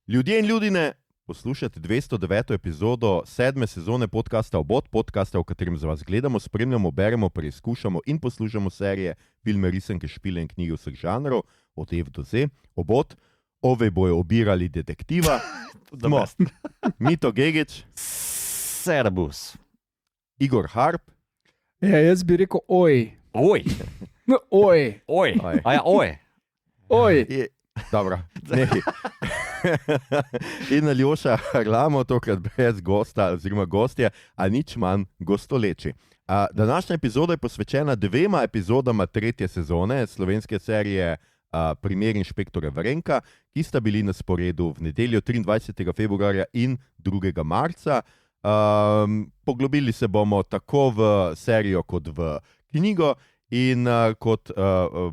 Ljudje in ljudine, poslušate 209. epizodo 7. sezone podcasta Obot, podcasta, v katerem za vas gledamo, spremljamo, beremo, preizkušamo in poslušamo serije, filme, risanke, špile in knjige vseh žanrov, od F do Z. Obot, ove bojo obirali detektiva, smo Mito Gegić, Servus. Igor Harp. Ja, jaz bi rekel oj. Oj, No, oj. oj, Oj. a ja, oj. Oj. Dobro, nekaj. In Aljoša Harlamo, tokrat brez gosta oziroma gostja, a nič manj gostoleči. Današnja epizoda je posvečena dvema epizodama 3. sezone slovenske serije Primer inšpektorja Varenka, ki sta bili na sporedu v nedeljo 23. februarja in 2. marca. Poglobili se bomo tako v serijo kot v knjigo in kot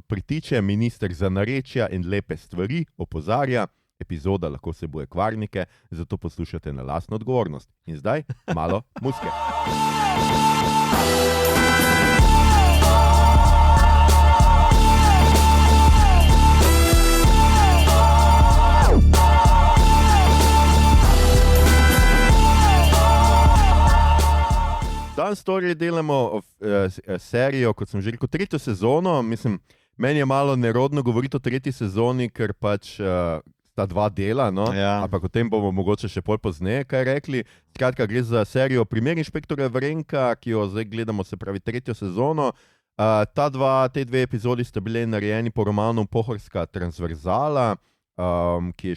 pritiče minister za narečja in lepe stvari opozarja, epizoda lahko vsebuje kvarnike, zato poslušate na lastno odgovornost. In zdaj malo muzike. Danes torej delamo serijo, kot sem že rekel, 3. sezono. Mislim, meni je malo nerodno govoriti o 3. sezoni, ker pač sta 2 dela, no? Ja. Ampak o tem bomo mogoče še pol pozneje kaj rekli. Skratka, gre za serijo Primer inšpektorja Varenka, ki jo zdaj gledamo, se pravi 3. sezono. Te dve epizodi sta bile narejeni po romanu Pohorska transverzala, ki je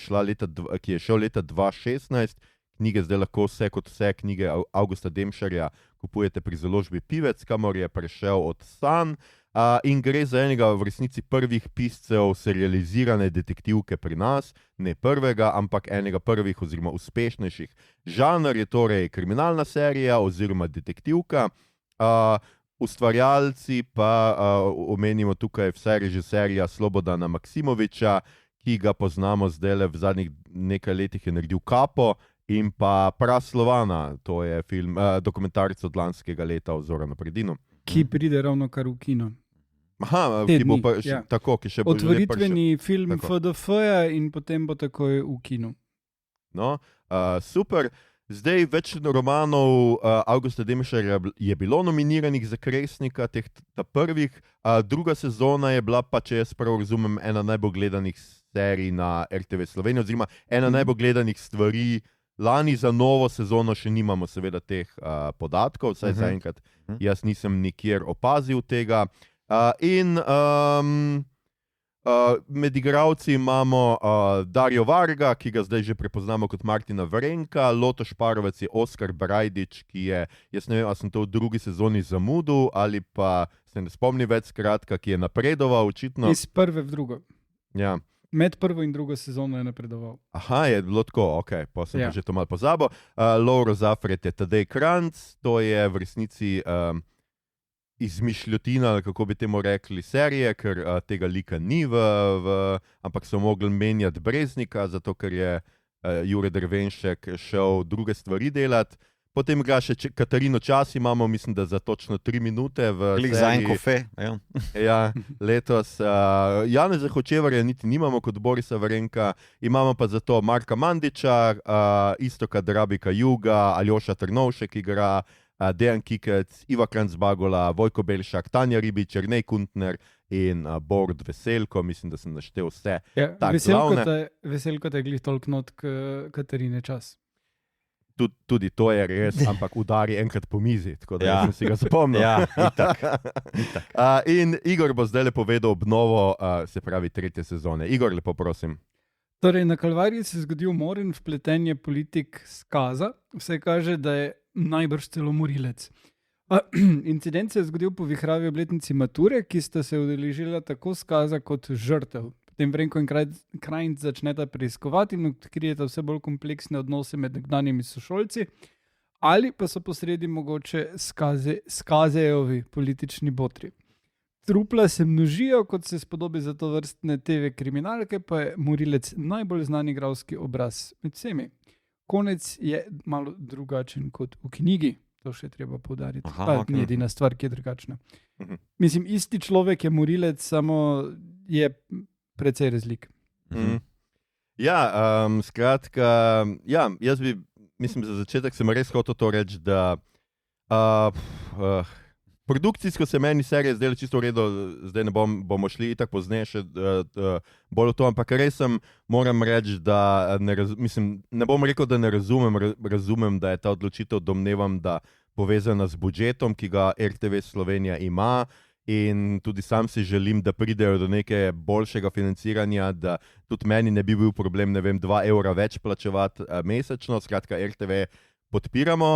šel leta 2016. Knjige zdaj lahko vse kot vse knjige Avgusta Demšarja kupujete pri založbi Pivec, kamor je prišel od sanj. In gre za enega v resnici prvih piscev serializirane detektivke pri nas, ne prvega, ampak enega prvih oziroma uspešnejših. Žanr je torej kriminalna serija oziroma detektivka. Ustvarjalci pa omenimo tukaj vse režiserja Slobodana Maksimoviča, ki ga poznamo zdaj v zadnjih nekaj letih, je naredil Kapo, in pa Praslovana, to je film, dokumentarec od lanskega leta o Zoranu Predinu. Ki pride ravno kar v kino. Aha, Te ki bo dni, pa ja. tako, ki še bo Otvoritveni film Tako. FDF-ja in potem bo takoj v kinu. No, super. Zdaj več romanov Avgusta Demšarja je bilo nominiranih za Kresnika, teh prvih. Druga sezona je bila pa, če jaz prav razumem, ena najbolj gledanih serij na RTV Slovenija, oziroma ena najbolj gledanih stvari. Lani za novo sezono še nimamo seveda teh podatkov, vsaj zaenkrat jaz nisem nikjer opazil tega. Med igralci imamo Darjo Varga, ki ga zdaj že prepoznamo kot Martina Varenka, Loto Šparovec je Oskar Brajdič, ki je, jaz ne vem, ali sem to v drugi sezoni zamudil, ali pa se ne spomnim več, skratka, ki je napredoval očitno. Iz prve v drugo. Ja. Med prvo in drugo sezono je napredoval. Aha, je bilo tako, ok, pa sem Ja. že to malo pozabil. Lovro Zafret je Tadej Kranc, to je v resnici izmišljotina, kako bi temu rekli, serije, ker tega lika ni ampak so mogli menjati Breznika, zato ker je Jure Drvenšek šel druge stvari delati. Potem ga še Katarino Čas imamo, mislim, da za točno 3 minute v Klik seriji. za en kofe. Ja. Ja, letos. Janeza Hočevarja niti nimamo kot Borisa Varenka, imamo pa zato Marka Mandiča, Istoka Drabika Juga, Aljoša Trnovšek igra, Dejan Kikec, Iva Kranc-Bagola, Vojko Belšak, Tanja Ribič, Jernej Kuntner in Borut Veselko. Mislim, da sem naštel vse. Ja, Tak, Veselko te je glih toliko not Katarine Čas. Tudi to je res, ampak udari enkrat po mizi, tako da Ja. sem si ga zapomnil. Ja, itak. In Igor bo zdaj povedal obnovo, se pravi 3. sezone. Igor, lepo prosim. Torej, na Kalvariji se je zgodil umor in vpletenje politik skaza. Vse kaže, da je najbrž celo morilec. Incident se je zgodil po vihravi obletnici mature, ki sta se udeležila tako skaza kot žrtev. Potem Varenko in Krajnc začneta preiskovati in odkrijeta vse bolj kompleksne odnose med nekdanjimi sošolci, ali pa so posredi mogoče skazejovi politični botri. Trupla se množijo, kot se spodobi za to vrstne TV kriminalke, pa je morilec najbolj znani igralski obraz med vsemi. Konec je malo drugačen kot v knjigi, to še treba poudariti. Aha, Ni edina stvar, ki je drugačna. Mislim, isti človek je morilec, samo je precej razlik. Ja, skratka, ja, mislim, za začetek sem res hotel to reči, da produkcijsko se meni serija zdela čisto v redu, zdaj bomo šli tako pozneje še bolj v to, ampak res moram reči, da ne bom rekel, da ne razumem, da je ta odločitev, domnevam, da povezana z budžetom, ki ga RTV Slovenija ima, in tudi sam si želim, da pridejo do neke boljšega financiranja, da tudi meni ne bi bil problem, ne vem, 2 evra več plačevati mesečno, skratka RTV podpiramo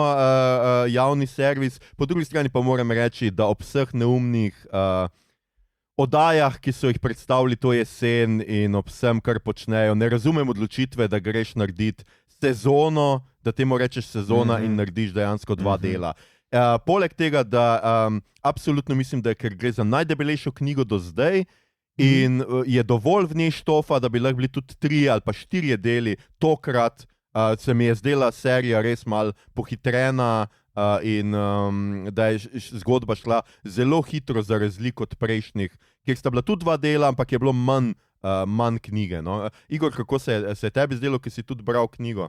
javni servis. Po drugi strani pa moram reči, da ob vseh neumnih oddajah, ki so jih predstavili to jesen in ob vsem, kar počnejo, ne razumem odločitve, da greš narediti sezono, da temu rečeš sezona in narediš dejansko 2 dela. Poleg tega, da absolutno mislim, da ker gre za najdebelejšo knjigo do zdaj in je dovolj v njej štofa, da bi lahko bili tudi 3 ali pa 4 deli, tokrat se mi je zdela serija res malo pohitrena in da je zgodba šla zelo hitro za razliko od prejšnjih, kjer sta bila tudi 2 dela, ampak je bilo manj knjige. No? Igor, kako se je tebi zdelo, ki si tudi bral knjigo?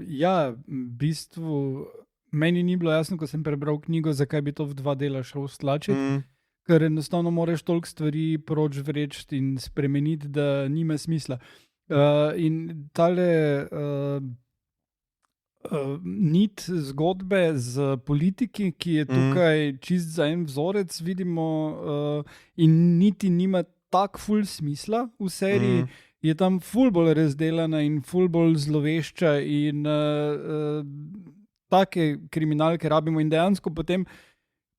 Ja, v bistvu meni ni bilo jasno, ko sem prebral knjigo, zakaj bi to v 2 dela šel stlačiti, ker enostavno moraš toliko stvari proč vreči in spremeniti, da nima smisla. In tale nit zgodbe z politiki, ki je tukaj čist za en vzorec, vidimo, in niti nima tak ful smisla v seriji, je tam ful bolj razdelana in ful bolj zlovešča in take kriminalke rabimo in dejansko potem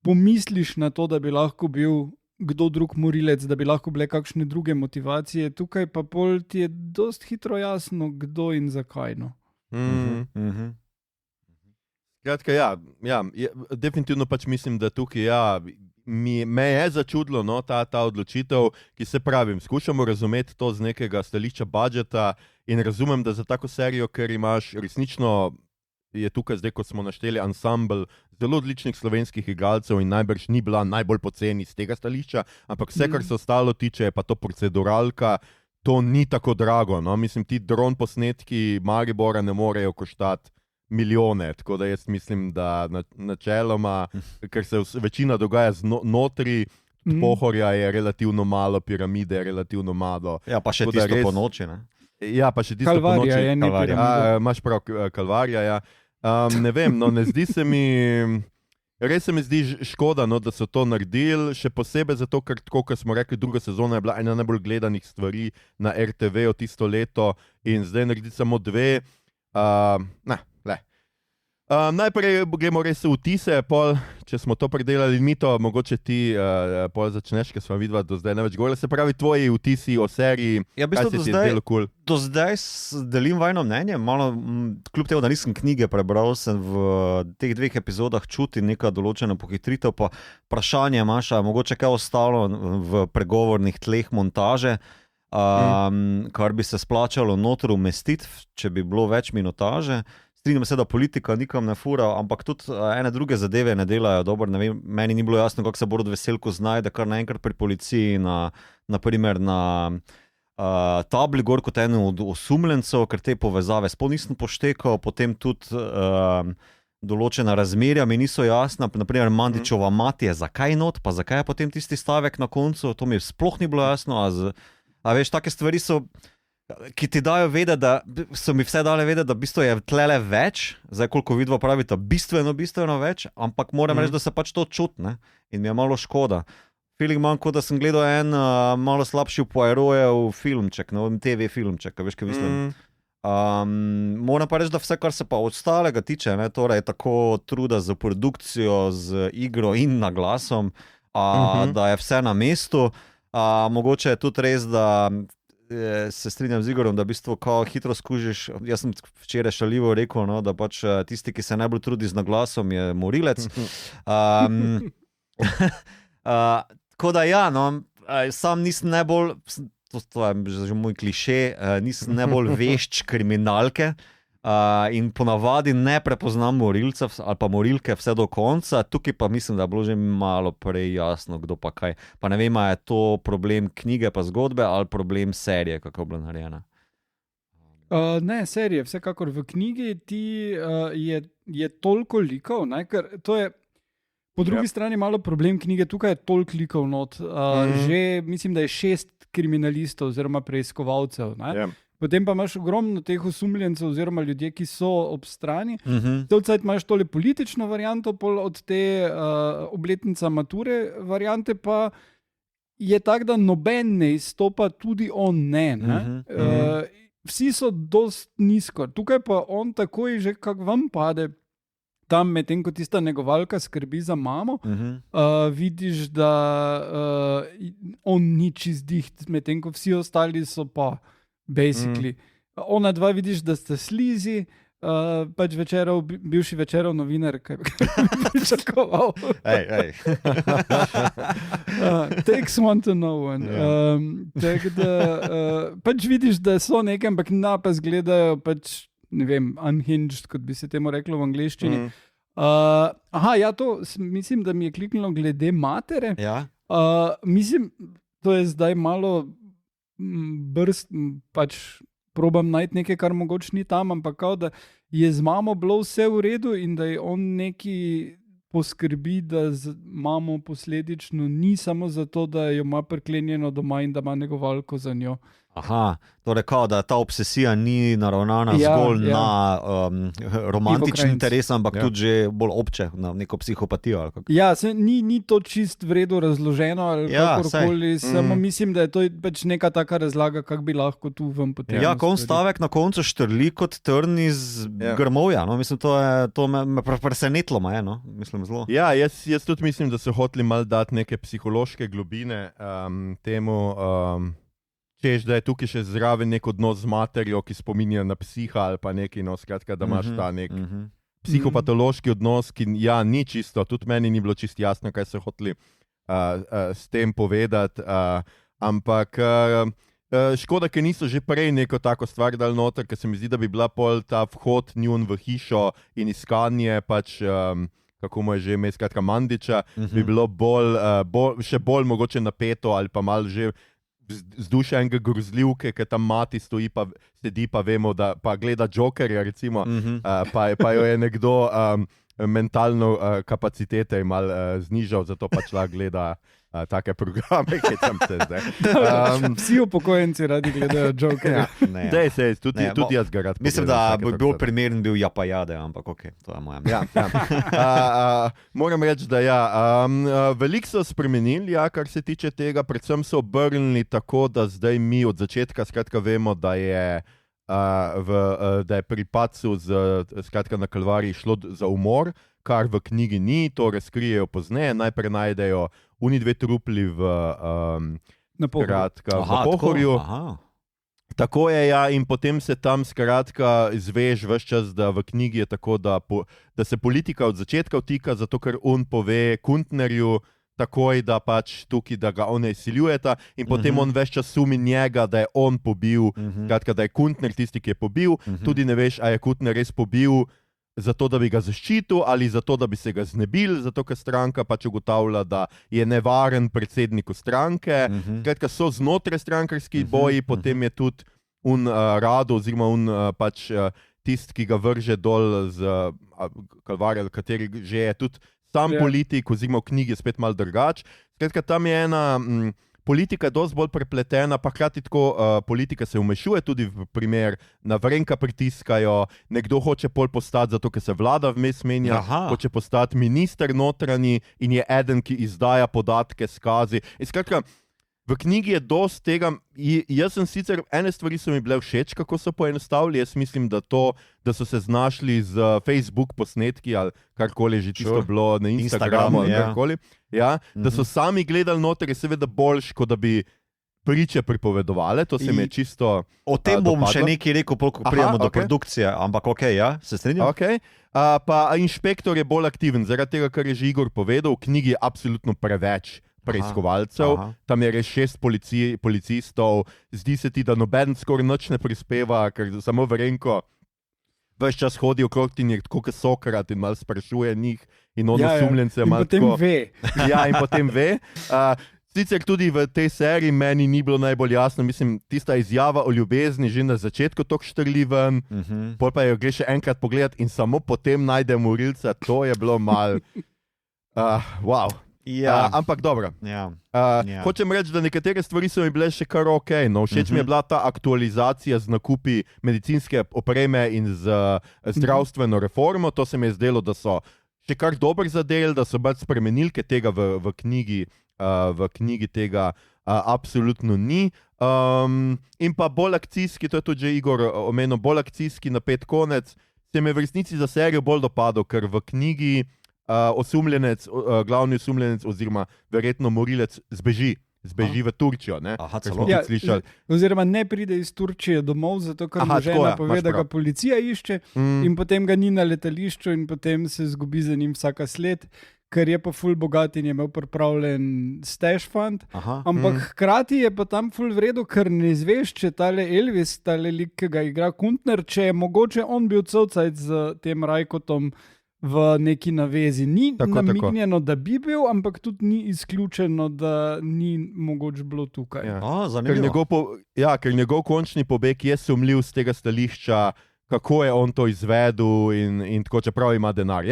pomisliš na to, da bi lahko bil kdo drug morilec, da bi lahko bile kakšne druge motivacije, tukaj pa pol ti je dost hitro jasno, kdo in zakaj. No. Kratka, ja, definitivno pač mislim, da tukaj me je začudilo ta odločitev, ki se pravim, skušamo razumeti to z nekega stališča budžeta in razumem, da za tako serijo, ker imaš resnično, je tukaj zdaj, ko smo našteli ansambl zelo odličnih slovenskih igralcev in najbrž ni bila najbolj poceni z tega stališča, ampak vse, kar se ostalo tiče, je pa to proceduralka, to ni tako drago. No? Mislim, ti dron posnetki Maribora ne morejo koštati milijone, tako da jaz mislim, da načeloma, ker se večina dogaja notri, Pohorja je relativno malo, Piramide je relativno malo. Ja, pa še tisto po noči, ne? Ja, pa še tisto Kalvarija po noči. je ne Piramida. Imaš prav, Kalvarija, ja. Ne vem, ne zdi se mi, res se mi zdi škoda, da so to naredili, še posebej zato, ker tako, kot smo rekli, 2. sezona je bila ena najbolj gledanih stvari na RTV tisto leto in zdaj narediti samo 2. Najprej gremo res v vtise, pol, če smo to predelali, Mito, mogoče ti pol začneš, ker smo vidva do zdaj neveč govorili. Se pravi, tvoji vtisi o seriji, kaj se ti je zdelo cool? Do zdaj delim vajno mnenje, malo, kljub temu, da nisem knjige prebral, sem v teh 2 epizodah čuti neka določena pohitritev, pa vprašanje Maša, mogoče kaj ostalo v pregovornih tleh montaže, kar bi se splačalo noter umestiti, če bi bilo več minutaže. Strinjam se, da politika nikam ne fura, ampak tudi ene druge zadeve ne delajo dobro. Ne vem, meni ni bilo jasno, kako se Borut Veselko znajde kar naenkrat pri policiji, naprimer na tabli gor kot eno od osumljencev, ker te povezave sploh nisem poštekal, potem tudi določena razmerja mi niso jasna, naprimer Mandičova mati je zakaj not, pa zakaj je potem tisti stavek na koncu, to mi sploh ni bilo jasno, a veš, take stvari so, ki ti dajo vedeti, da so mi vse dale vedeti, da v bistvu je tlele več, zdaj koliko vidva pravita, bistveno več, ampak moram reči, da se pač to čuti, ne? In mi je malo škoda. Feeling imam, kot da sem gledal en malo slabši Poirotjev filmček, TV filmček, veš, kaj mislim. Moram pa reči, da vse, kar se pa ostalega tiče, ne, torej tako truda z produkcijo, z igro in naglasom, da je vse na mestu. Mogoče je tudi res, da se strinjam z Igorom, da v bistvu kao hitro skužiš, jaz sem včeraj šaljivo rekel, no, da pač tisti, ki se najbolj trudi z naglasom, je morilec. Tako da ja, no, sam nisem najbolj, to je že moj kliše, nisem najbolj vešč kriminalke in ponavadi ne prepoznam morilcev ali pa morilke vse do konca, tukaj pa mislim, da je bilo že malo prej jasno, kdo pa kaj. Pa ne vem, je to problem knjige pa zgodbe ali problem serije, kako je bila narejena. Ne, serije, vsekakor v knjigi je toliko likov, ne, ker to je po drugi strani malo problem knjige, tukaj je toliko likov not. Že mislim, da je 6 kriminalistov oziroma preiskovalcev. Potem pa imaš ogromno teh osumljencev oziroma ljudje, ki so ob strani. Celcajt imaš tole politično varianto, pol od te obletnica mature variante pa je tak, da noben ne izstopa, tudi on ne. Vsi so dost nizko. Tukaj pa on takoj že kak vam pade, tam medtem, ko tista negovalka skrbi za mamo, vidiš, da on ni čist diht, medtem, ko vsi ostali so pa basically. Ona dva vidiš, da sta slizi, pač bivši Večerov novinar, kaj bi pričakoval. Takes one to know one. Tako da pač vidiš, da so nekaj, ampak napas gledajo pač, ne vem, unhinged, kot bi se temu reklo v angleščini. Mislim, da mi je kliknilo glede matere. Mislim, to je zdaj malo pač probam najti nekaj, kar mogoče ni tam, ampak kao, da je z mamo bilo vse v redu in da je on neki poskrbi, da mamo posledično ni samo zato, da jo ima priklenjeno doma in da ima negovalko za njo. Aha, torej kao, da ta obsesija ni naravnana zgolj na romantični interes, ampak tudi že bolj obče, na neko psihopatijo. Ni to čist v redu razloženo ali kakorkoli, samo mislim, da je to pač neka taka razlaga, kak bi lahko tu vam potem. Ko on stavek na koncu štrli kot trn iz grmovja, no? Mislim, to me presenetlo me, no? Mislim, zelo. Jaz tudi mislim, da so hoteli malo dati neke psihološke globine temu, češ, da je tukaj še zraven nek odnos z materjo, ki spominja na psiha ali pa nekaj, no, skratka, da imaš ta nek psihopatološki odnos, ki ni čisto, tudi meni ni bilo čisto jasno, kaj so hoteli s tem povedati, ampak škoda, ker niso že prej neko tako stvar dali noter, ker se mi zdi, da bi bila pol ta vhod njun v hišo in iskanje pač kako mu je že ime, skratka Mandića, bi bilo še bolj mogoče napeto ali pa malo že vzdušja enega grozljivke, ker tam mati sedi pa vemo, da pa gleda Jokerja recimo, pa jo je nekdo mentalno kapacitete malo znižal, zato pač lahko gleda take programe, ki sem se zdaj. Vsi upokojenci radi gledajo Jokerja. Tudi jaz ga rad pogledam. Mislim, da bi bil primeren bil Japajade, ampak okej, to je moja. Moram reči, da veliko so spremenili, kar se tiče tega, predvsem so obrnili tako, da zdaj mi od začetka skratka vemo, da je pri padcu skratka na Kalvariji šlo za umor, kar v knjigi ni, to razkrijejo pozneje, najprej najdejo oni 2 trupli v Pohorju. Tako je, in potem se tam skratka izveš ves čas, da v knjigi je tako, da se politika od začetka vtika, zato ker on pove Kuntnerju takoj, da pač tukaj, da ga one izsiljujeta in potem on ves čas sumi njega, da je on pobil, skratka, da je Kuntner tisti, ki je pobil, tudi ne veš, a je Kuntner res pobil zato, da bi ga zaščitil ali zato, da bi se ga znebil, zato, ker stranka pač ugotavlja, da je nevaren predsedniku stranke. Skratka, so znotraj strankarski boji, potem je tudi Rado oziroma pač tisti, ki ga vrže dol z Kalvarja, kateri že je tudi sam politik, oziroma v knjigi je spet malo drugače. Skratka, tam je ena politika je dosti bolj prepletena, pa hkrati tako politika se vmešuje tudi v primer, na Vrenka pritiskajo, nekdo hoče pol postati zato, ker se vlada vmes menja, hoče postati minister notranji in je eden, ki izdaja podatke, skazi. In skratka, v knjigi je dosti tega, jaz sem sicer, ene stvari so mi bile všeč, kako so poenostavili, jaz mislim, da da so se znašli z Facebook posnetki ali karkoli že tisto bilo na Instagramu ali karkoli, da so sami gledali noter, je seveda boljš, kot da bi priče pripovedovali, to se mi je čisto o tem bom še nekaj rekel, ko prijemo do produkcije, ampak se strinjam. Pa inšpektor je bolj aktiven, zaradi tega, kar je že Igor povedal, v knjigi je absolutno preveč preiskovalcev, tam je res 6 policistov, zdi se ti, da noben skoraj nič ne prispeva, ker samo Verenko ves čas hodi okrog in je tako, kot Sokrat in malo sprašuje njih in on osumljence malo tako. In potem ve. In potem ve. Sicer tudi v tej seriji meni ni bilo najbolj jasno, mislim, tista izjava o ljubezni že na začetku tok štrli ven, pol pa jo greš še enkrat pogledat in samo potem najde morilca, to je bilo mal, wow. Ampak dobro. Hočem reči, da nekatere stvari so mi bile še kar ok. No, všeč mi je bila ta aktualizacija z nakupi medicinske opreme in z zdravstveno reformo, to se mi je zdelo, da so še kar dobro zadeli, da so pač spremenili, ker tega v knjigi tega absolutno ni. In pa bolj akcijski, to je tudi že Igor omenil, bolj akcijski napet konec, se mi je v resnici za serijo bolj dopadel, ker v knjigi glavni osumljenec oziroma verjetno morilec zbeži v Turčijo. Oziroma ne pride iz Turčije domov, zato ker mu žena pove, da ga policija išče in potem ga ni na letališču in potem se zgubi za njim vsaka sled, ker je pa ful bogat in je imel pripravljen stash fund. Ampak hkrati je pa tam ful vredu, ker ne izveš, če tale Elvis, tale lik, ki ga igra Kuntner, če je mogoče on bil covcajt z tem Rajkotom v neki navezi. Ni namignjeno, da bi bil, ampak tudi ni izključeno, da ni mogoče bilo tukaj. Ker njegov končni pobeg je sumljiv z tega stališča, kako je on to izvedel in tako, čeprav ima denar.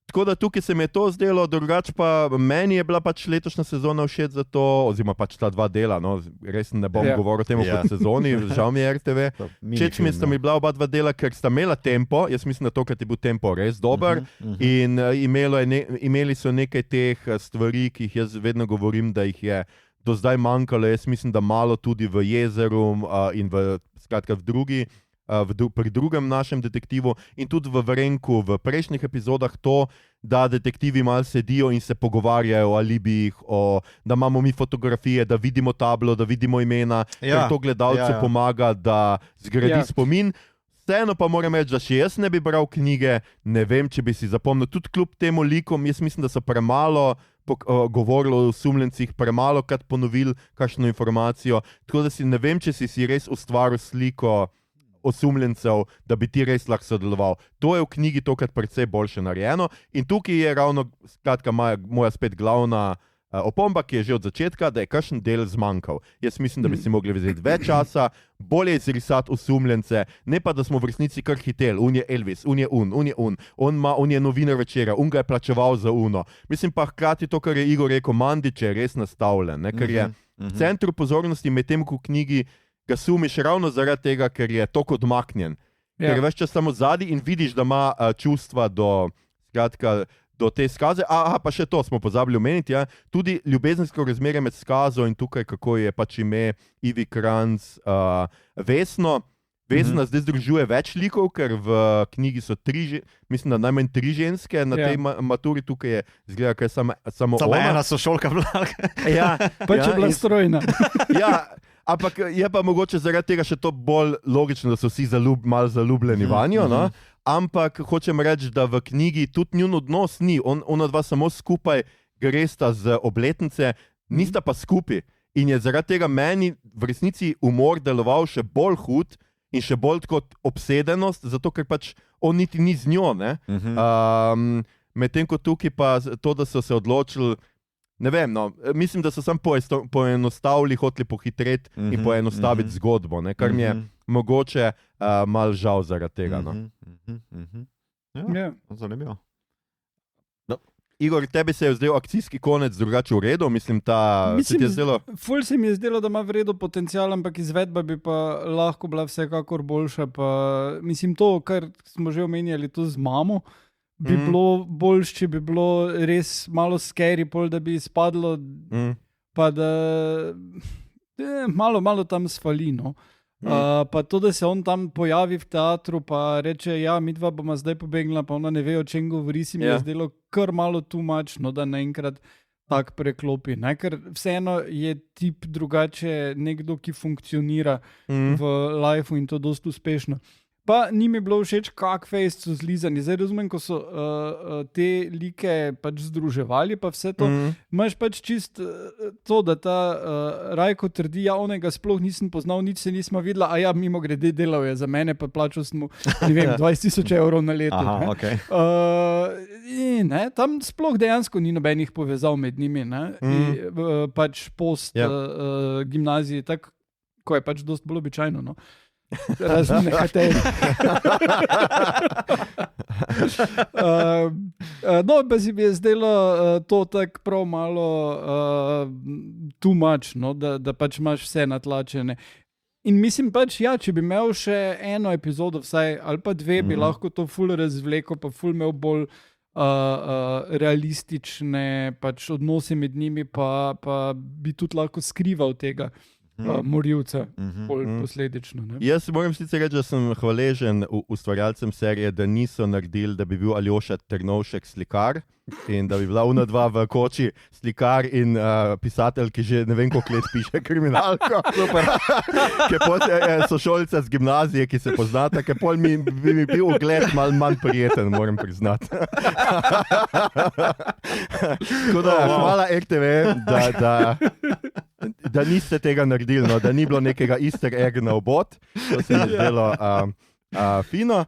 Tako da tukaj se mi je to zdelo, drugače pa meni je bila pač letošnja sezona všeč za to, oziroma pač ta 2 dela, no, res ne bom govoril o tem kot sezoni, žal mi je RTV. Všeč mi sta mi bila oba 2 dela, ker sta imela tempo, jaz mislim, da tokrat je bil tempo res dober in imeli so nekaj teh stvari, ki jih jaz vedno govorim, da jih je do zdaj manjkalo, jaz mislim, da malo tudi v Jezeru in skratka v drugi, pri drugem našem detektivu in tudi v Vrenku v prejšnjih epizodah to, da detektivi malo sedijo in se pogovarjajo o alibijih, da imamo mi fotografije, da vidimo tablo, da vidimo imena, ker to gledalcu pomaga, da zgradi spomin. Vseeno pa moram reči, da še jaz ne bi bral knjige, ne vem, če bi si zapomnil, tudi kljub temu likom, jaz mislim, da so premalo govorili o osumljencih, premalo krat ponovili kakšno informacijo, tako da ne vem, če si res ustvaril sliko osumljencev, da bi ti res lahko sodeloval. To je v knjigi tokrat precej boljše narejeno in tukaj je ravno, skratka, moja spet glavna opomba, ki je že od začetka, da je kakšen del zmanjkal. Jaz mislim, da bi si mogli vzeti več časa, bolje izrisati osumljence, ne pa, da smo v resnici kar hiteli. Un je Elvis, un je on je novinar Večera, ga je plačeval za uno. Mislim pa hkrati to, kar je Igor rekel, Mandić je res nastavljen, ker je v centru pozornosti, medtem ko v knjigi ga sumiš ravno zaradi tega, ker je toliko odmaknjen. Ker je več čas samo zadnji in vidiš, da ima čustva do te skaze. Pa še to smo pozabili omeniti. Tudi ljubezensko razmerje med skazo in tukaj, kako je pač ime Ivi Kranz, Vesno. Vesna zdaj združuje več likov, ker v knjigi so mislim, da najmanj 3 ženske na tej maturi, tukaj je zgleda, ker je samo ona. Ena sošolka bila. Pač je bila strojna. Ampak je pa mogoče zaradi tega še to bolj logično, da so vsi malo zaljubljeni vanjo, no? Ampak hočem reči, da v knjigi tudi njun odnos ni. Ona dva samo skupaj gresta z obletnice, nista pa skupaj. In je zaradi tega meni v resnici umor deloval še bolj hud in še bolj kot obsedenost, zato ker pač on niti ni z njo. Medtem ko tukaj pa to, da so se odločili, ne vem, no, mislim, da so samo poenostavili, hoteli pohitreti in poenostaviti zgodbo, kar mi je mogoče malo žal zaradi tega. No. Zanimivo. Igor, tebi se je zdel akcijski konec drugače v redu? Ful se mi je zdelo, da ima v redu potencial, ampak izvedba bi pa lahko bila vsekakor boljša. Mislim, to, kar smo že omenjali, to z mamo, bi bilo boljše, če bi bilo res malo scary, da bi izpadlo, pa da malo tam sfalino. Pa to, da se on tam pojavi v teatru, pa reče, midva bomo zdaj pobegnila, pa ona ne ve, o čem govori, si mi je zdelo kar malo tumačno, da naenkrat tak preklopi. Ker vseeno je tip drugače nekdo, ki funkcionira v lifeu in to dosti uspešno. pa ni mi bilo všeč, kak fejst so zlizani. Zdaj razumem, ko so te like pač združevali, pa vse to. Imaš pač čist to, da ta Rajko trdi, ja, onega sploh nisem poznal, nič se nismo videla, a ja, mimo grede delal je za mene, pa plačal sem mu, ne vem, 20,000 evrov na leto. Aha, okay. Tam sploh dejansko ni nobenih povezav med njimi. Pač post gimnaziji, tako, ko je pač dosti bolj običajno. No. Razen nekateri. Pa si mi je zdelo to tako prav malo too much, no, da pač imaš vse natlačene. In mislim pač, ja, če bi imel še eno epizodo vsaj, ali pa dve, bi lahko to ful razvlekel, pa ful imel bolj realistične pač odnose med njimi, pa bi tudi lahko skrival tega morilca, posledično. Ne? Jaz moram sicer reči, da sem hvaležen ustvarjalcem serije, da niso naredili, da bi bil Aljoša Ternovšek slikar in da bi bila ona dva v koči slikar in pisatelj, ki že ne vem koliko let piše kriminalko. Ki je sošolca z gimnazije, ki se poznata, ki bi mi bil ogled malo manj prijeten, moram priznati. Tako da, hvala RTV, da niste tega naredili, no, da ni bilo nekega easter egg na obod. To se mi je zdelo fino.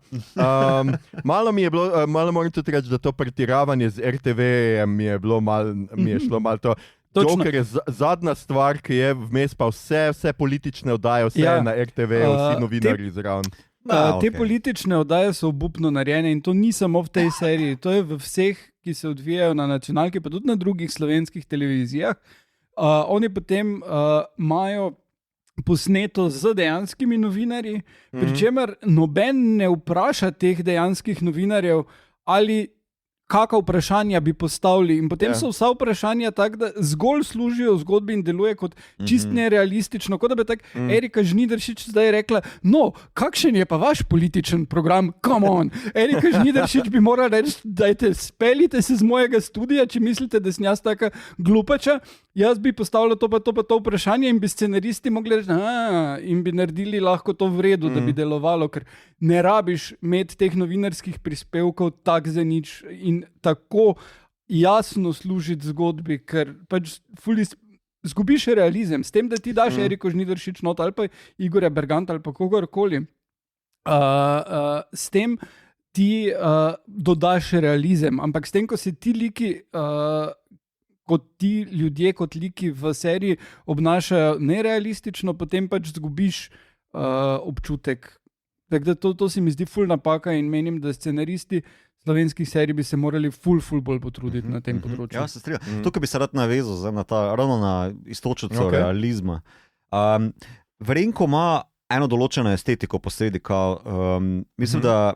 Malo mi je bilo, malo moram tudi reči, da to pretiravanje z RTV mi je šlo malo to. Joker je zadnja stvar, ki je vmes pa vse politične oddaje, vse na RTV, vsi novinarji zraven. Te politične oddaje so obupno narejene in to ni samo v tej seriji, to je v vseh, ki se odvijajo na nacionalki, pa tudi na drugih slovenskih televizijah. Oni potem imajo posneto z dejanskimi novinarji, pri čemer noben ne vpraša teh dejanskih novinarjev, ali kakšna vprašanja bi postavili. In potem so vsa vprašanja tak, da zgolj služijo zgodbi in deluje kot čist nerealistično. Kot da bi tak Erika Žnidaršič zdaj rekla, no, kakšen je pa vaš političen program? Come on! Erika Žnidaršič bi morala reči, dajte, speljite se z mojega studija, če mislite, da sem jaz taka glupača. Jaz bi postavila to vprašanje in bi scenaristi mogli reči, in bi naredili lahko to v redu, da bi delovalo, ker ne rabiš imeti teh novinarskih prispevkov tak za nič in tako jasno služiti zgodbi, ker pač zgubiš realizem. S tem, da ti daš Eriko Žnidaršič not ali pa Igorja Berganta ali pa kogarkoli, s tem ti dodaš realizem, ampak s tem, ko se ti liki kot ti ljudje, kot liki v seriji obnašajo nerealistično, potem pač zgubiš občutek. Tako da to se mi zdi ful napaka in menim, da scenaristi slovenskih serij bi se morali ful bolj potruditi na tem področju. Ja, se strinjam. Tukaj bi se rad navezal ravno na istočnico realizma. Vrenko ima eno določeno estetiko posredi, mislim, da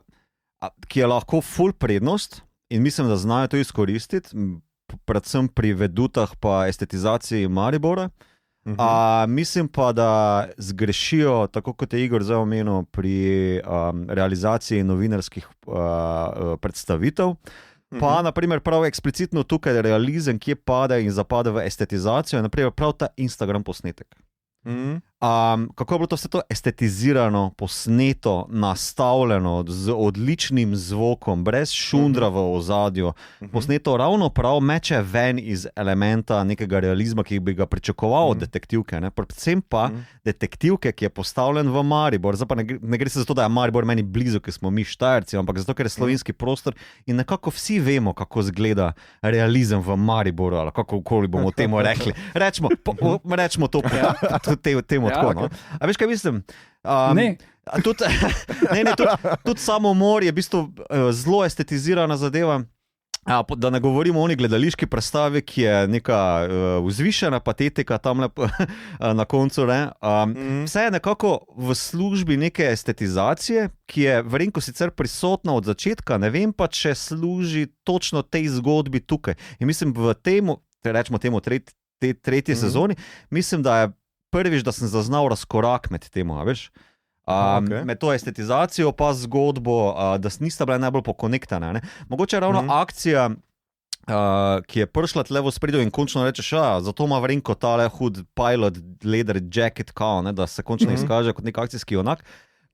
ki je lahko ful prednost in mislim, da znajo to izkoristiti, predvsem pri vedutah pa estetizaciji Maribora. Mislim pa, da zgrešijo, tako kot je Igor zdaj omenil, pri realizaciji novinarskih predstavitev. Pa, naprimer, prav eksplicitno tukaj realizem, kje pade in zapade v estetizacijo, je naprimer prav ta Instagram posnetek. Kako je bilo to vse to estetizirano, posneto, nastavljeno, z odličnim zvokom, brez šundra v ozadju, posneto ravno prav meče ven iz elementa nekega realizma, ki bi ga pričakoval od detektivke. Ne? Predvsem pa detektivke, ki je postavljen v Maribor. Zdaj pa ne gre se za to, da je Maribor meni blizu, ker smo mi Štajerci, ampak zato, ker je slovenski prostor in nekako vsi vemo, kako zgleda realizem v Mariboru, ali kakorkoli bomo temu rekli. Rečemo to temu tako. No? A veš, kaj mislim? Tudi samomor je v bistvu zelo estetizirana zadeva. Da ne govorimo o oni gledališki predstavi, ki je neka vzvišena patetika tam na koncu. Vse je nekako v službi neke estetizacije, ki je verjetno sicer prisotna od začetka, ne vem pa, če služi točno tej zgodbi tukaj. In mislim, v temu, rečemo temu tretji sezoni, mislim, da je prvič, da sem zaznal razkorak med temu, veš? Med to estetizacijo pa zgodbo, da nista bile najbolj pokonektane. Ne? Mogoče ravno akcija, ki je prišla tle v spredju in končno rečeš, zato ima Vrenko tale hud pilot leather jacket, da se končno izkaže kot nek akcijski junak,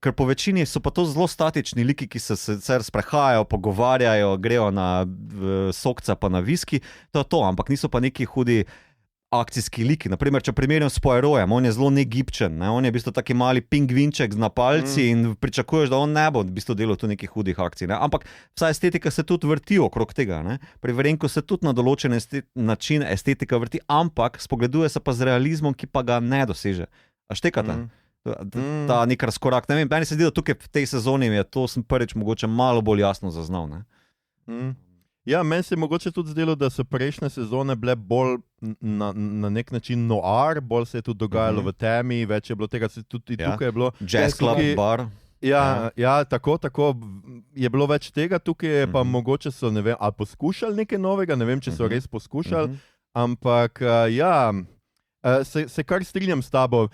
ker po večini so pa to zelo statični liki, ki se sicer sprehajajo, pogovarjajo, grejo na sokca pa na viski, to je to, ampak niso pa neki hudi akcijski liki. Naprimer, če primerjam s Poirotem, on je zelo negibčen, ne? On je v bistvu taki mali pingvinček z napalci in pričakuješ, da on ne bo v bistvu delal tu nekih hudih akcij. Ne? Ampak vsa estetika se tudi vrti okrog tega. Ne? Pri Verenku se tudi na določen način estetika vrti, ampak spogleduje se pa z realizmom, ki pa ga ne doseže. A štekate? Ta nek razkorak. Ne vem, meni se zdi, da tukaj v tej sezoni je to sem prvič mogoče malo bolj jasno zaznal. Ne? Ja, meni se je mogoče tudi zdelo, da so prejšnje sezone bile bolj na nek način noir, bolj se je tudi dogajalo v temi, več je bilo tega, se tudi tukaj je bilo. Jazz club, bar. Ja, tako je bilo več tega, tukaj je pa mogoče so, ne vem, ali poskušali nekaj novega, ne vem, če so res poskušali, ampak se kar strinjam s tabo.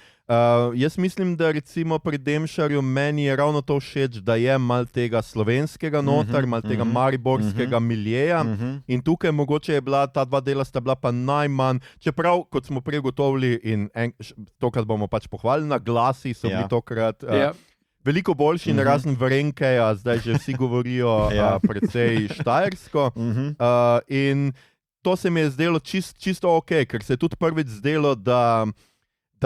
Jaz mislim, da recimo pri Demšarju meni je ravno to všeč, da je mal tega slovenskega notar, mal tega mariborskega miljeja in tukaj mogoče je bila, ta dva dela sta bila pa najmanj, čeprav, kot smo prej ugotovili in tokrat bomo pač pohvalili, na glasi so bili tokrat veliko boljši, razen Verenkeja, zdaj že vsi govorijo precej štajersko in to se mi je zdelo čisto ok, ker se je tudi prvič zdelo, da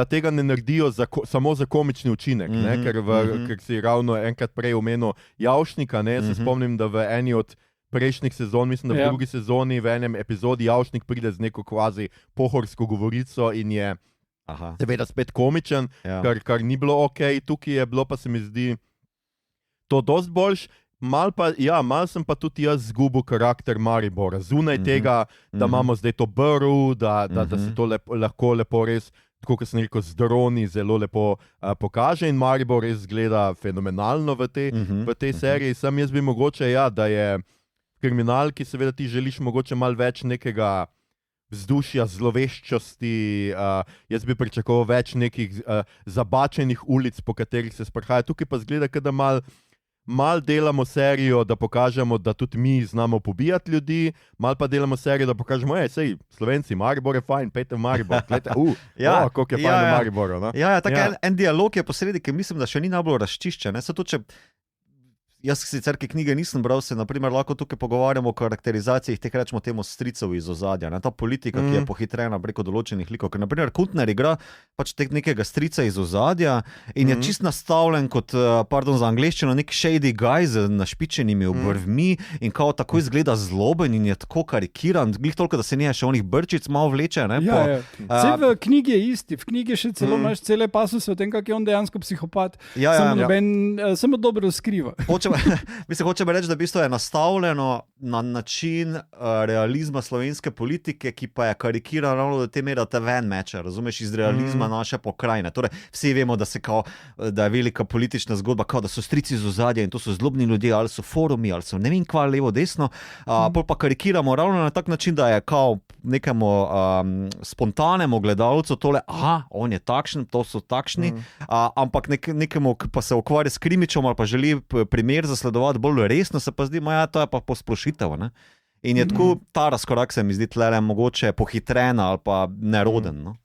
tega ne naredijo samo za komični učinek, ker si ravno enkrat prej omenil Javšnika, se spomnim, da v eni od prejšnjih sezon, mislim, da v drugi sezoni, v enem epizodi Javšnik pride z neko kvazi pohorsko govorico in je seveda spet komičen, kar ni bilo ok, tukaj je bilo pa se mi zdi to dosti boljš. Mal sem pa tudi jaz zgubil karakter Maribora, zunaj tega, da imamo zdaj to brv, da se to lahko lepo res, tako kot sem rekel, z droni zelo lepo pokaže in Maribor res zgleda fenomenalno v tej seriji. Sam jaz bi mogoče, da je kriminalki, seveda ti želiš mogoče malo več nekega vzdušja, zloveščosti, jaz bi pričakoval več nekih zabačenih ulic, po katerih se sprehaja. Tukaj pa zgleda, da mal delamo serijo, da pokažemo, da tudi mi znamo pobijati ljudi, mal pa delamo serijo, da pokažemo, sej, Slovenci, Maribor je fajn, pejte v Maribor, gledajte, koliko je fajn v Mariboru. No? Tako en dialog je posredi, ki mislim, da še ni najbolj razčiščen. Jaz sicer, ki knjige nisem bral, se naprimer lahko tukaj pogovarjamo o karakterizaciji teh, rečemo temu, stricev iz ozadja. Ta politika, ki je pohitrena preko določenih likov. Ker naprimer Kuntner igra pač nekega strica iz ozadja in je čist nastavljen kot, pardon za angleščino, nek shady guy z našpičenimi obrvmi in kao tako izgleda zloben in je tako karikiran, glih toliko, da se nije še onih brčic malo vleče. Vse v knjigi je isti, v knjigi še celo imaš cele pasuse o tem, kak je on dejansko psihopat. Samo dobro skriva. Mislim, hočem reči, da v bistvu je nastavljeno na način realizma slovenske politike, ki pa je karikiran ravno do te mere, da te ven meče, razumeš, iz realizma naše pokrajine. Torej, vsi vemo, da je velika politična zgodba, da so strici iz ozadja in to so zlobni ljudje, ali so forumi, ali so ne vem kva, levo, desno, pol pa karikiramo ravno na tak način, da je kao nekemu spontanemu gledalcu tole, on je takšen, to so takšni, ampak nekemu, ki pa se ukvarja s krimičom ali pa želi primer zasledovati bolj resno, se pa zdi, to je pa posplošitev. Ne? In je tako ta razkorak se mi zdi tlele mogoče pohitren ali pa neroden. No?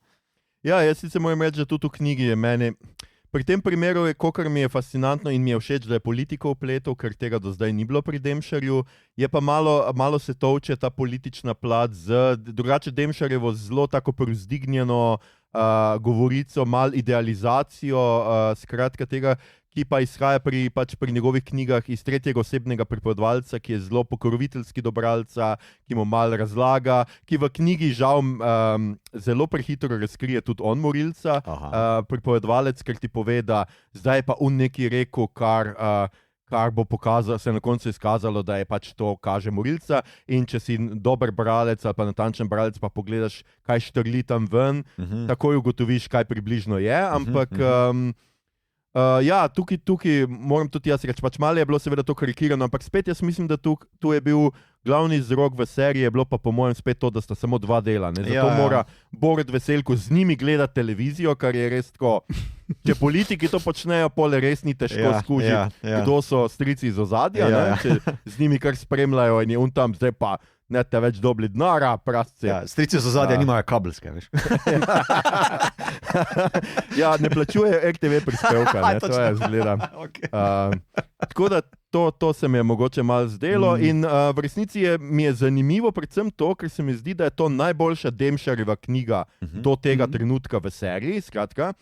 Ja, jaz sicer moram reči, da tudi v knjigi je meni, pri tem primeru je, kolikor mi je fascinantno in mi je všeč, da je politiko vpletel, ker tega do zdaj ni bilo pri Demšarju, je pa malo se tolče ta politična plat drugače Demšarjevo zelo tako privzdignjeno govorico, mal idealizacijo, skratka tega, ki pa izhaja pri njegovih knjigah iz tretjega osebnega pripovedovalca, ki je zelo pokroviteljski do bralca, ki mu malo razlaga, ki v knjigi žal zelo prehitro razkrije tudi on morilca, pripovedovalec, ker ti pove, da zdaj pa on neki rekel, kar bo pokazalo, se na koncu izkazalo, da je pač to kaže morilca in če si dober bralec ali pa natančen bralec pa pogledaš, kaj štrli tam ven, takoj ugotoviš, kaj približno je, ampak tukaj moram tudi jaz reči, pač malo je bilo seveda to karikirano, ampak spet jaz mislim, da tu je bil glavni vzrok v seriji, je bilo pa po mojem spet to, da sta samo dva dela. Zato mora Borut Veselko z njimi gledati televizijo, kar je res tako, če politiki to počnejo, pole res ni težko skužiti, kdo so strici iz ozadja, če z njimi kar spremljajo in je on tam zdaj pa ne te več dobili denara, prasci. Ja, strici so zadnje, nimajo kabelske, veš. Ja, ne plačujejo RTV prispevka, ne, to je zgledam. Okay. Tako da to se mi je mogoče malo zdelo in v resnici mi je zanimivo predvsem to, ker se mi zdi, da je to najboljša Demšarjeva knjiga do tega trenutka v seriji, skratka,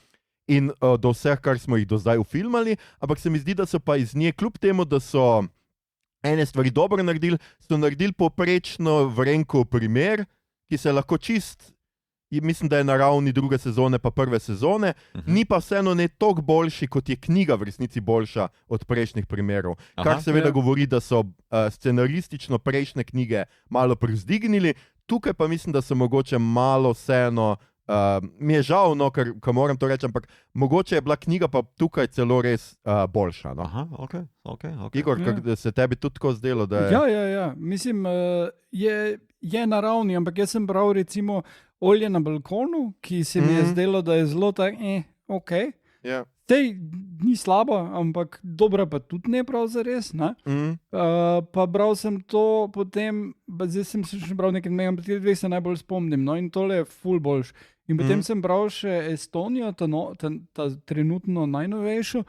in do vseh, kar smo jih do zdaj ufilmali, ampak se mi zdi, da so pa iz nje, kljub temu, da so ene stvari dobro naredili, so naredili poprečno Vrenkov primer, ki se lahko čist, mislim, da je na ravni druge sezone pa prve sezone, ni pa vseeno ne toliko boljši, kot je knjiga v resnici boljša od prejšnjih primerov. Kar seveda govori, da so scenaristično prejšnje knjige malo privzdignili, tukaj pa mislim, da so mogoče malo vseeno, mi je žal, no, ker moram to reči, ampak mogoče je bila knjiga pa tukaj celo res boljša. No? Aha, okay. Igor, se tebi tudi tako zdelo, da je... Ja. Mislim, je na ravni, ampak jaz sem bral recimo Olje na balkonu, ki se mi je zdelo, da je zelo tak, ok. Yeah. Tej ni slaba, ampak dobra pa tudi ne prav zares. Pa bral sem to potem, zdaj sem še bral nekaj dnevno, ampak dveh se najbolj spomnim, no, in tole je ful boljš. In potem sem bral še Estonijo, ta trenutno najnovejšo,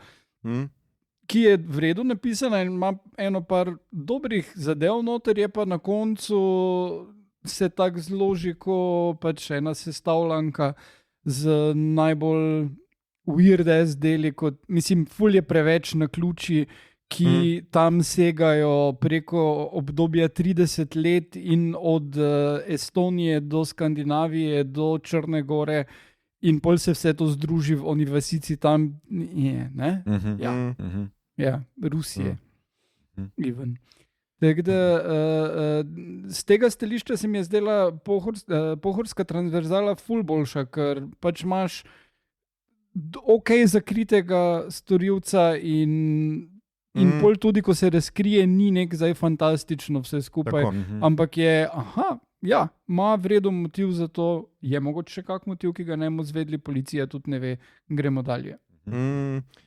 ki je v redu napisana in ima eno par dobrih zadev noter, je pa na koncu se tako zloži, ko pač ena sestavljanka z najbolj weird ass deli, kot, mislim, ful je preveč na ključi, ki tam segajo preko obdobja 30 let in od Estonije do Skandinavije, do Črne Gore in pol se vse to združi v oni vasici tam, ne? Ja, Rusije. Even. Tako da, z tega stališča se mi je zdela pohorska transverzala ful boljša, ker pač imaš ok zakritega storilca in pol tudi, ko se razkrije, ni nek zdaj fantastično vse skupaj, ampak je, ima vreden motiv za to, je mogoče še kak motiv, ki ga ne bomo zvedli, policija tudi ne ve, gremo dalje.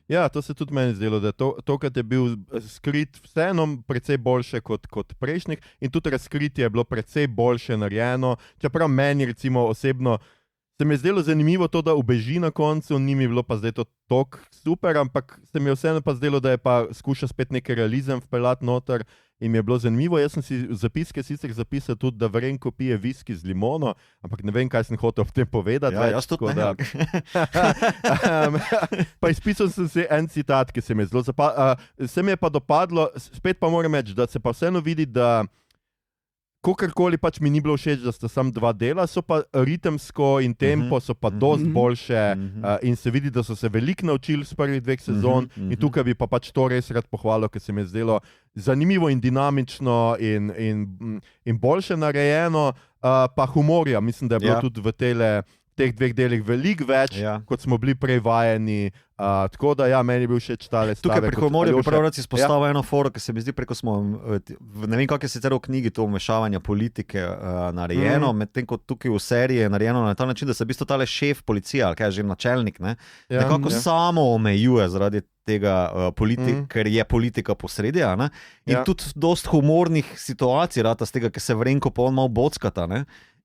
Ja, to se tudi meni zdelo, da to, kad je bil skrit vseeno precej boljše kot prejšnjih in tudi razkritje je bilo precej boljše narejeno, čeprav meni recimo osebno se mi je zdelo zanimivo to, da ubeži na koncu, ni mi bilo pa zdaj to tok super, ampak se mi je vseeno pa zdelo, da je pa skuša spet neki realizem vpeljati noter in mi je bilo zanimivo. Jaz sem si zapiske sicer zapisal tudi, da Vrenko pije viski z limono, ampak ne vem, kaj sem hotel v tem povedati. Ja, jaz tudi ne. Pa izpisal sem si en citat, ki se mi je zelo se mi je pa dopadlo, spet pa moram reči, da se pa vseeno vidi, da kakorkoli pač mi ni bilo všeč, da sta samo dva dela, so pa ritemsko in tempo so pa dost boljše in se vidi, da so se veliko naučili z prvih dveh sezon in tukaj bi pa pač to res rad pohvalil, ker se mi je zdelo zanimivo in dinamično in boljše narejeno, pa humorja, mislim, da je bilo tudi v teh dveh delih veliko več, kot smo bili prej vajeni. Tako da, meni je bil všeč tale stavek. Tukaj pri humorju bi prav rad izpostavil eno foro, ki se mi zdi, preko smo, ne vem, kako je sicer v knjigi to vmešavanje politike narejeno, medtem ko tukaj v seriji je narejeno na ta način, da se v bistvu tale šef policije, ali kaj je že načelnik, nekako samo omejuje zaradi tega ker je politika posredi, in tudi dost humornih situacij rata z tega, ker se Vrenko pa on malo bockata,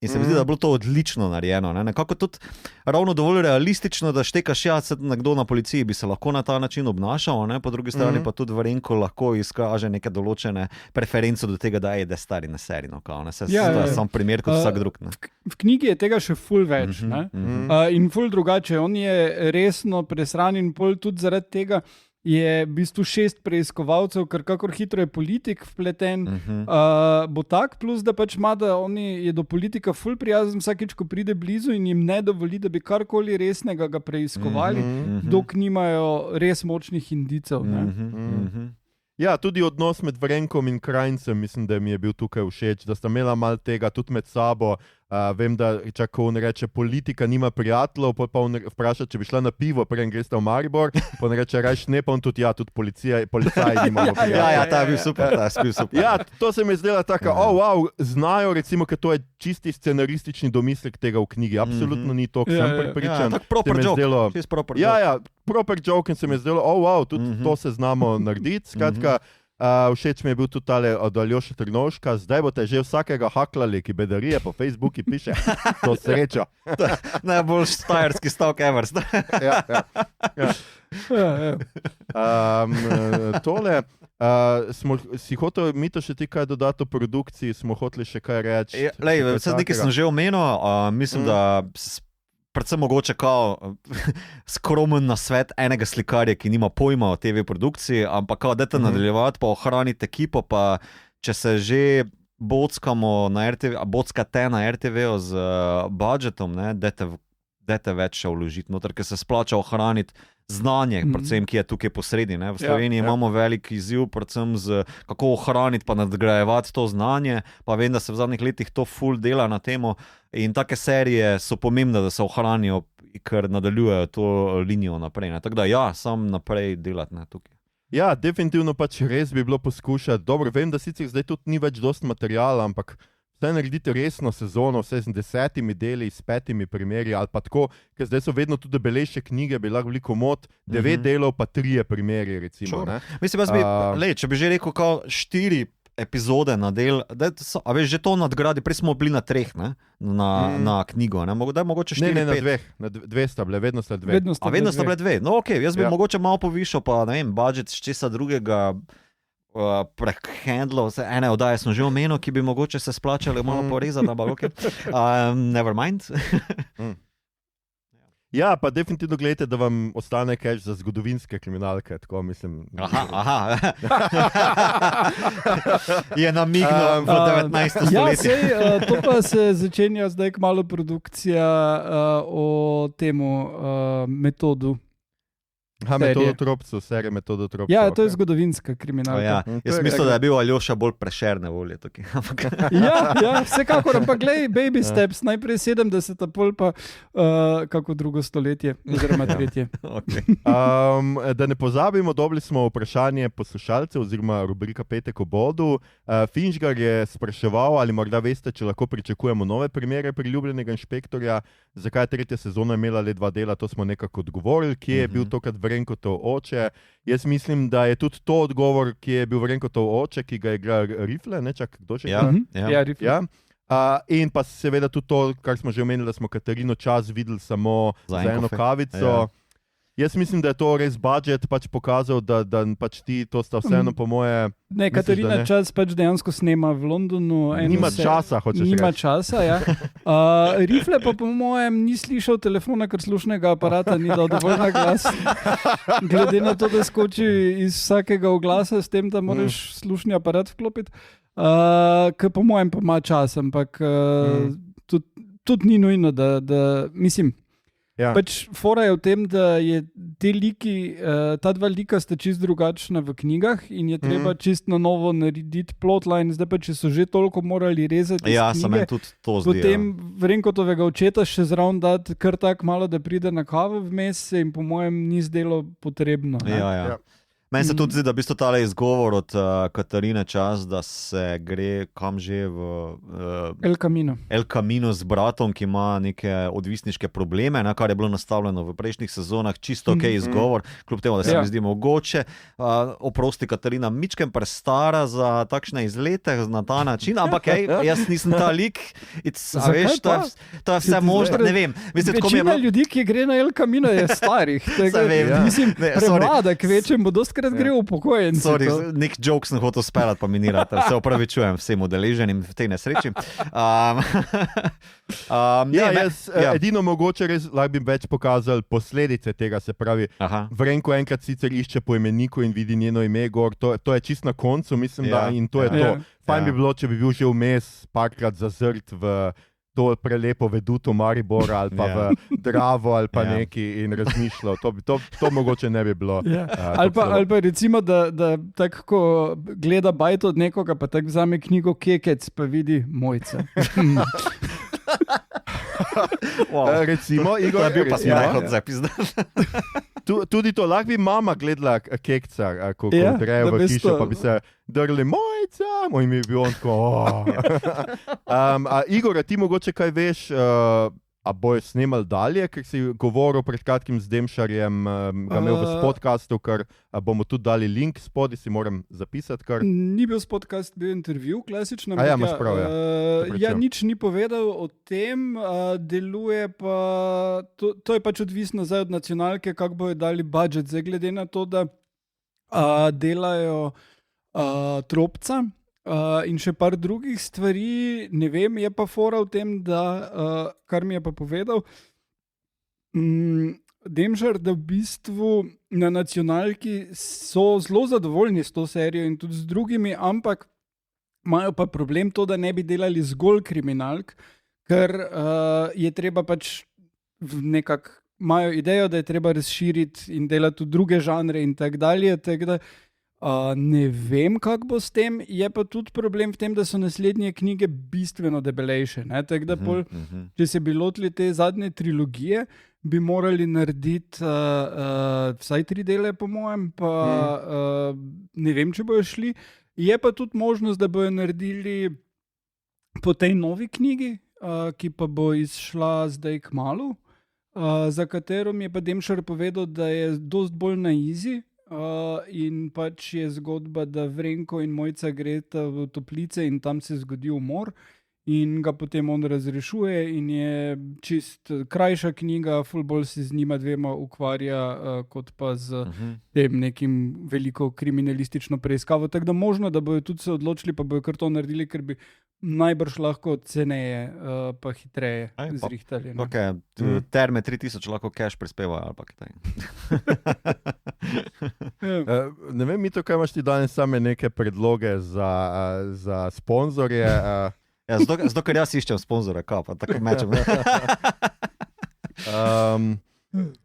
in se mi zdi, da je bilo to odlično narejeno. Nekako tudi ravno dovolj realistično, da štekaš, nekdo na policiji bi se lahko na ta način obnašal, po drugi strani pa tudi Vrenko lahko izkaže neke določene preference do tega, da je stari na seriji. Sam primer kot vsak drug. V knjigi je tega še ful več. In ful drugače. On je resno presran in pol tudi zaradi tega je v bistvu 6 preiskovalcev, ker kakor hitro je politik vpleten, bo tak, plus da pač ima, da je do politika ful prijazen vsakič, ko pride blizu in jim ne dovoli, da bi karkoli resnega ga preiskovali, dok nimajo res močnih indicev. Ja, tudi odnos med Vrenkom in Krajncem, mislim, da mi je bil tukaj všeč, da sta imela malo tega tudi med sabo. Vem, da ko on reče, politika nima prijateljev, pa on vpraša, če bi šla na pivo, preden greste v Maribor, pa on reče, rajš ne, pa on tudi, tudi policaj nimamo prijateljev. Ta je bil super, Ja, to se mi je zdela taka, wow, znajo recimo, ker to je čisti scenaristični domislek tega v knjigi, absolutno ni to, sem pripričan. Tak proper joke. Proper joke in se mi je zdelo, wow, tudi to se znamo narediti, skratka, Všeč mi je bil tudi tale od Aljoša Trnovška. Zdaj boste že vsakega haklali, ki bedarije po Facebooku piše. To srečo. Najbolj štajerski stavek ever. Ja. Tole, si hotel, Mito, še ti kaj dodati o produkciji, smo hoteli še kaj reči? Nekaj sem že omenil, mislim, da predvsem mogoče kao skromen nasvet enega slikarja, ki nima pojma o TV produkciji, ampak kao dajte nadaljevati, pa ohranite ekipo, pa če se že bockamo na RTV, bockate na RTV-u z budžetom, dajte več še vložiti noter, ker se splača ohraniti znanje, predvsem, ki je tukaj posredi. Ne? V Sloveniji imamo velik izziv, predvsem z kako ohraniti pa nadgrajevati to znanje, pa vem, da se v zadnjih letih to ful dela na temo in take serije so pomembne, da se ohranijo, ker nadaljujejo to linijo naprej. Ne? Tako da sam naprej delati tukaj. Ja, definitivno pač res bi bilo poskušati. Dobro, vem, da sicer zdaj tudi ni več dosti materijala, ampak vse narediti resno sezono, vse z 10 deli, s 5 primeri ali pa tako, ker zdaj so vedno tudi debelejše knjige, bi lahko veliko mod, 9 delov pa 3 primeri, recimo. Ne? Mislim, če bi že rekel, kao 4 epizode na del, a veš, že to nadgradi, prej smo bili na 3, ne? Na knjigo, ne? Mogoče 4, ne, na 2, na 2 sta bile, vedno sta 2. Vedno sta bile 2, no okej, jaz bi mogoče malo povišal, pa ne vem, budžet z česa drugega, prehandlov, ene oddaje smo že omenil, ki bi mogoče se splačali malo porezati, ampak never mind. Ja, pa definitivno gledajte, da vam ostane kaj za zgodovinske kriminalke, tako mislim. Aha. Je namignil v 19. stoletje. Ja, to pa se začenja zdaj kmalu produkcija o temu metodu. Metodotropcu, serija Metodotropcu. Ja, to je zgodovinska kriminalka. Jaz mislim, da je bil Aljoša bolj Prešerne volje tukaj. Ja, vsekakor, ampak glej, baby steps, najprej 70, pol pa kako drugo stoletje, oziroma 3. Da ne pozabimo, dobili smo vprašanje poslušalcev, oziroma rubrika Petek o bodu. Finžgar je spraševal, ali morda veste, če lahko pričakujemo nove primere priljubljenega inšpektorja, zakaj 3. sezona imela le 2 dela, to smo nekako odgovorili, kje je bil tokrat Vrenkotov oče. Jaz mislim, da je tudi to odgovor, ki je bil Vrenkotov oče, ki ga je igral Rifle, ne čak, kdo še? Ja, Rifle. Ja. In pa seveda tudi to, kar smo že omenili, da smo Katarino Čas videli samo za eno kavico. Ja. Jaz mislim, da je to res budžet pač pokazal, da pač ti to sta vseeno po moje... Ne, Katarina Čas pač dejansko snema v Londonu. Nima časa, hočeš reči. Nima časa, ja. Rifle pa po mojem ni slišal telefona, ker slušnega aparata ni dal dovolj na glas. Glede na to, da skoči iz vsakega oglasa s tem, da moraš slušni aparat vklopiti. Ker po mojem pa ima čas, ampak tudi ni nujno, da mislim... Ja. Pač fora je v tem, da je te liki, ta 2 lika sta čist drugačna v knjigah in je treba čist na novo narediti plotline, zdaj pa če so že toliko morali rezati iz knjige, se meni tudi to zdi. Potem Vrenkotovega očeta še zraven dati kar tak malo, da pride na kavo vmes, se jim po mojem ni zdelo potrebno. Ja. Meni se tudi zdi, da v bistvu tale izgovor od Katarine Čas, da se gre kam že v El Camino z bratom, ki ima neke odvisniške probleme, kar je bilo nastavljeno v prejšnjih sezonah, čisto okej izgovor, kljub temu, da se mi zdi mogoče. Oprosti, Katarina, mičkem prestara za takšne izlete na ta način, ampak jaz nisem ta lik. Veš, to je vse možno, ne vem. Večina ljudi, ki gre na El Camino, je starih. Mislim, premlada, kvečem bo dosti krat gre upokojenci. Nek joke sem hotel speljati, pa minirati. Se opravičujem vsem udeleženim v tej nesreči. Edino mogoče res lahko bi več pokazali posledice tega, se pravi, Vrenko enkrat sicer išče po imeniku in vidi njeno ime gor, to je čist na koncu, mislim, da in to je to. Fajn bi bilo, če bi bil že vmes parkrat zazrt v to prelepo veduto Maribora ali pa v Dravo ali pa neki in razmišljal. To mogoče ne bi bilo. Ali pa recimo, da tako gleda bajto od nekoga, pa tako vzame knjigo Kekec, pa vidi Mojca. Recimo, Igor, bil pa smehod zapizdan. Tudi to, lahko bi mama gledala Kekca, ko grejo v hišo, pa bi se drli Mojca, in bi bil on tako... Igor, ti mogoče kaj veš, a bojo snemali dalje, ker si govoril pred kratkim z Demšarjem, ga imel v podcastu, ker bomo tudi dali link spodaj, si moram zapisati. Kar... Ni bil podcast, bil intervju, klasično. Ja, imaš prav, ja, nič ni povedal o tem, deluje pa, to je pač odvisno zdaj od nacionalke, kako bojo dali budžet, zdaj glede na to, da delajo Tropca, in še par drugih stvari, ne vem, je pa fora v tem, da, kar mi je pa povedal, Demšar, da v bistvu na nacionalki so zelo zadovoljni s to serijo in tudi z drugimi, ampak imajo pa problem to, da ne bi delali zgolj kriminalk, ker je treba pač nekako, imajo idejo, da je treba razširiti in delati tudi druge žanre in tako dalje, tako da ne vem, kako bo s tem, je pa tudi problem v tem, da so naslednje knjige bistveno debelejše. Tako da, če se bi lotili te zadnje trilogije, bi morali narediti vsaj 3 dele, po mojem, pa ne vem, če bojo šli. Je pa tudi možnost, da bojo naredili po tej novi knjigi, ki pa bo izšla zdaj kmalu, za katero mi je pa Demšar povedal, da je dost bolj na easy. In pač je zgodba, da Vrenko in Mojca greta v toplice in tam se zgodi umor in ga potem on razrešuje in je čist krajša knjiga, ful bolj se z njima dvema ukvarja, kot pa z tem nekim veliko kriminalistično preiskavo. Tako da možno, da bojo tudi se odločili, pa bojo kar to naredili, ker bi najbrž lahko ceneje pa hitreje zrihtali. Okay, Terme 3000 lahko cash prispevajo ali pa kaj. Ne vem, Mito, kaj imaš ti danes same neke predloge za sponzorje? Ja, zato, ker jaz iščem sponzora, pa tako mečem.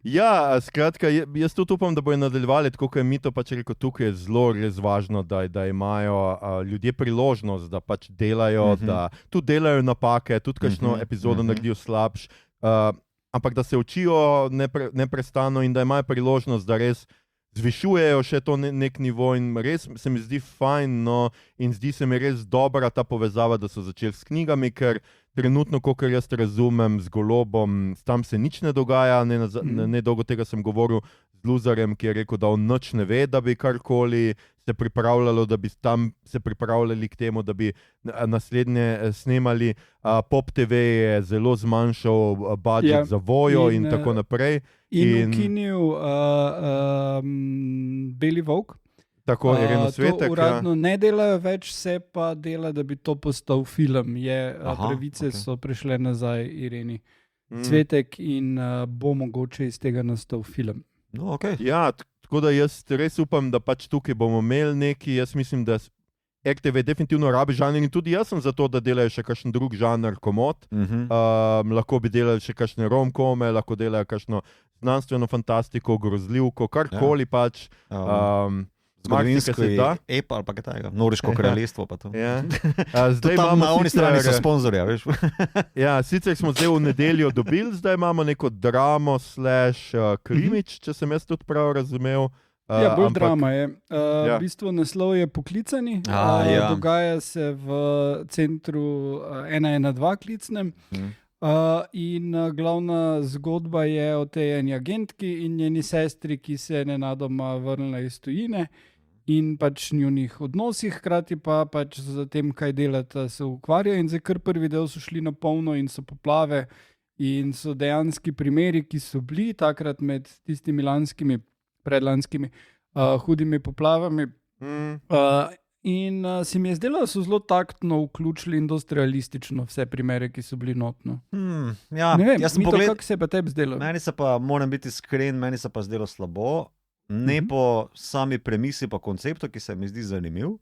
Ja, skratka, jaz tudi upam, da bojo nadaljevali, tako kot je Mito pač rekel, tukaj je zelo res važno, da imajo ljudje priložnost, da pač delajo, da tudi delajo napake, tudi kakšno epizodo naredijo slabš, ampak da se učijo neprestano in da imajo priložnost, da res zvišujejo še to nek nivo in res se mi zdi fajn, no, in zdi se mi res dobra ta povezava, da so začeli s knjigami, ker trenutno, kolikor jaz razumem, z Golobom, tam se nič ne dogaja, ne dolgo tega sem govoril z Luzarjem, ki je rekel, da on nič ne ve, da bi karkoli se pripravljalo, da bi tam se pripravljali k temu, da bi naslednje snemali. Pop TV je zelo zmanjšal budžet za Vojo in tako naprej. In ukinil Beli volk. Tako, Ireno Svetek. To uradno ne delajo več, se pa dela, da bi to postal film. Pravice so prišle nazaj Ireni Svetek in bo mogoče iz tega nastal film. No, okay. Ja, tako da jaz res upam, da pač tukaj bomo imeli neki, jaz mislim, da RTV definitivno rabi žanr in tudi jaz sem za to, da delajo še kakšen drug žanr komod. Lahko bi delali še kakšne romkome, lahko delajo kakšno znanstveno fantastiko, grozljivko, karkoli pač. Zgodovinsko je Epa ali pa kaj tega, Noriško kraljestvo pa to. Ja. Zdaj imamo na oni strani so sponzorja, veš. Ja, sicer smo zdaj v nedeljo dobili, zdaj imamo neko dramo / krimič, če sem jaz tudi prav razumel. Ja, bolj drama je. V bistvu naslov je Poklicani, dogaja se v centru 112 klicnem. In glavna zgodba je o tej eni agentki in njeni sestri, ki se je nenadoma vrnila iz tujine in pač njunih odnosih, hkrati pa pač za tem, kaj delata, se ukvarja in zdaj kar prvi del so šli na polno in so poplave in so dejanski primeri, ki so bili takrat med tistimi lanskimi, predlanskimi hudimi poplavami. In se mi je zdelo, da so zelo taktno vključili in dosti realistično vse primere, ki so bili notno. Ja, ne vem, kako se je pa tebi zdelo? Meni se pa, moram biti iskren, meni se pa zdelo slabo. Ne po sami premisi pa konceptu, ki se mi zdi zanimiv.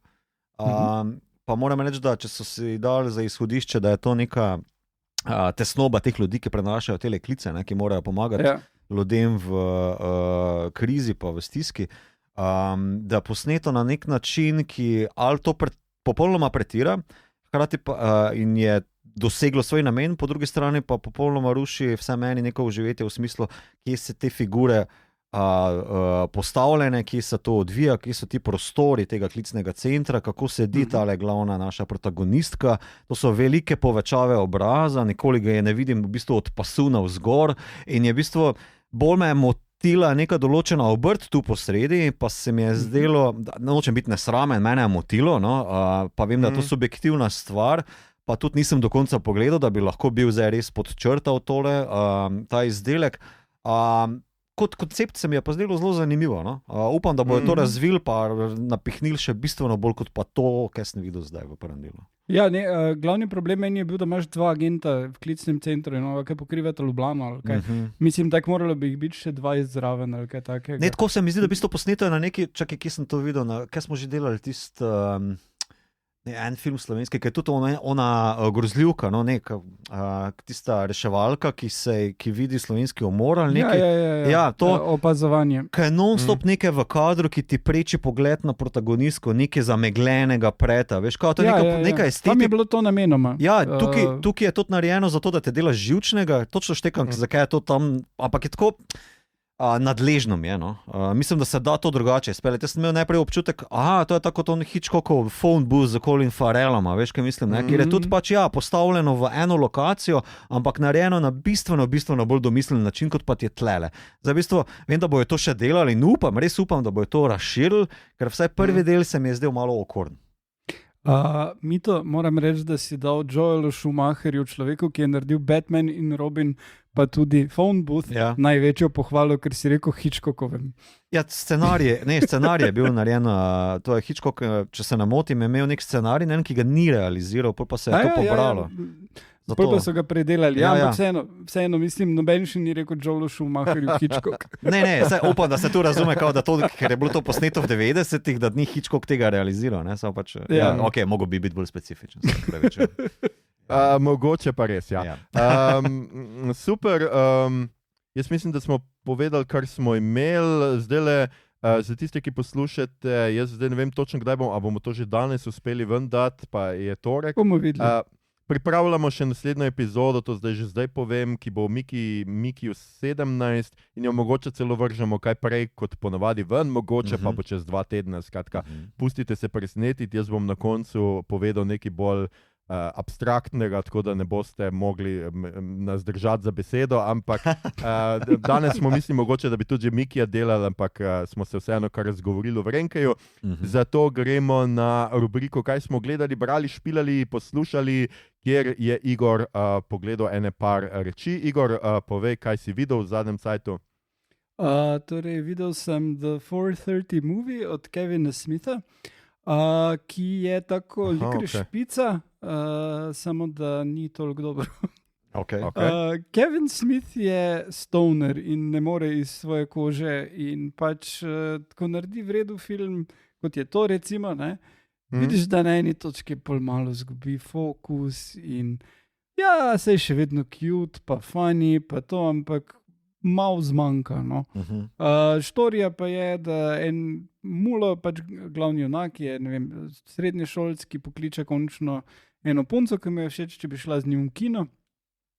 Pa moram reči, da če so si dali za izhodišče, da je to neka tesnoba teh ljudi, ki prenašajo tele klice, ki morajo pomagati ljudem v krizi pa v stiski, da posneto na nek način, ki ali to popolnoma pretira, hkrati pa in je doseglo svoj namen, po drugi strani pa popolnoma ruši vse meni neko uživetje v smislu, kje se te figure postavljene, kje se to odvija, kje so ti prostori tega klicnega centra, kako sedi tale glavna naša protagonistka. To so velike povečave obraza, nikoli ga je ne vidim v bistvu od pasu navzgor in je v bistvu bolj me motila neka določena obrt tu po sredi, pa se mi je zdelo, da nočem biti nesramen, mene je motilo, no, pa vem, da je to subjektivna stvar, pa tudi nisem do konca pogledal, da bi lahko bil zdaj res podčrtal tole, ta izdelek. Kot koncept se mi je pa zdelo zelo zanimivo. No? Upam, da bojo to razvili pa napihnili še bistveno bolj kot pa to, kar sem videl zdaj v prvem delu. Ja, glavni problem meni je bil, da imaš 2 agenta v klicnem centru in kaj pokrivata Ljubljano ali kaj. Mislim, tako moralo bi jih biti še 20 zraven ali kaj takega. Ne, tako se mi zdi, da v bistvu posneto je na neki, čakaj, kje sem to videl, kaj smo že delali en film slovenski, ki je tudi ona grozljivka, no, tista reševalka, ki vidi slovenski umor ali nekaj. Ja, to opazovanje. Kaj je non-stop nekaj v kadru, ki ti preči pogled na protagonistko, nekaj zameglenega preta, veš, kao, to je neka estetika. Tam je bilo to namenoma. Ja, tukaj je to narejeno zato, da te delaš živčnega, točno štekam, zakaj je to tam, ampak je tako... nadležno mi je, no. Mislim, da se da to drugače izpeljati. Jaz sem imel najprej občutek, to je tako to Hitchcockov phone booth za Colin Farrellom, veš, kaj mislim, ne? Kjer je tudi pač, postavljeno v eno lokacijo, ampak narejeno na bistveno bolj domislen način, kot pa ti je tlele. Zdaj, v bistvu, vem, da bojo to še delali in res upam, da bojo to razširili, ker vsaj prvi del se mi je zdel malo okorn. Mito, moram reči, da si dal Joelu Schumacherju, človeku, ki je naredil Batman in Robin, pa tudi Phone Booth, največjo pohvalo, ker si rekel Hitchcockovem. Ja, scenarij je bil narejen, to je Hitchcock, če se ne motim, je imel nek scenarij, ki ga ni realiziral, pa se je to pobralo. Pol pa so ga predelali, ampak vseeno, mislim, noben še ni rekel Joelu Schumacherju Hitchcock. Ne, upam, da se tu razume, ker je bilo to posneto v 90-ih, da ni Hitchcock tega realiziral, ne, samo pač, mogo bi biti bolj specifičen, se pravi. Mogoče pa res, ja. Super, jaz mislim, da smo povedali, kar smo imeli, zdajle, za tiste, ki poslušate, jaz zdaj ne vem točno, kdaj bomo to že danes uspeli ven dati, pa je torek. Bomo videli. Pripravljamo še naslednjo epizodo, to zdaj povem, ki bo Mikiju 17 in jo mogoče celo vržemo kaj prej kot ponavadi ven, mogoče pa bo čez 2 tedna, skratka, pustite se presenetiti, jaz bom na koncu povedal nekaj bolj abstraktnega, tako da ne boste mogli nas držati za besedo, ampak danes smo mislili mogoče, da bi tudi že Mikija delali, ampak smo se vseeno kar razgovorili v Renkaju. Zato gremo na rubriko, kaj smo gledali, brali, špilali, poslušali, kjer je Igor pogledal ene par reči. Igor, povej, kaj si videl v zadnjem cajtu. Torej, videl sem The 4:30 Movie od Kevina Smitha, ki je tako špica, samo da ni toliko dobro. Kevin Smith je stoner in ne more iz svoje kože in pač ko naredi v redu film, kot je to recimo, ne, vidiš, da na eni točki pol malo zgubi fokus in se je še vedno cute, pa funny, pa to, ampak malo zmanjka, no. Štorija pa je, da en mulo, pač glavni junak je, ne vem, srednješolski, pokliče končno eno punco, ki mu je všeč, če bi šla z njim v kino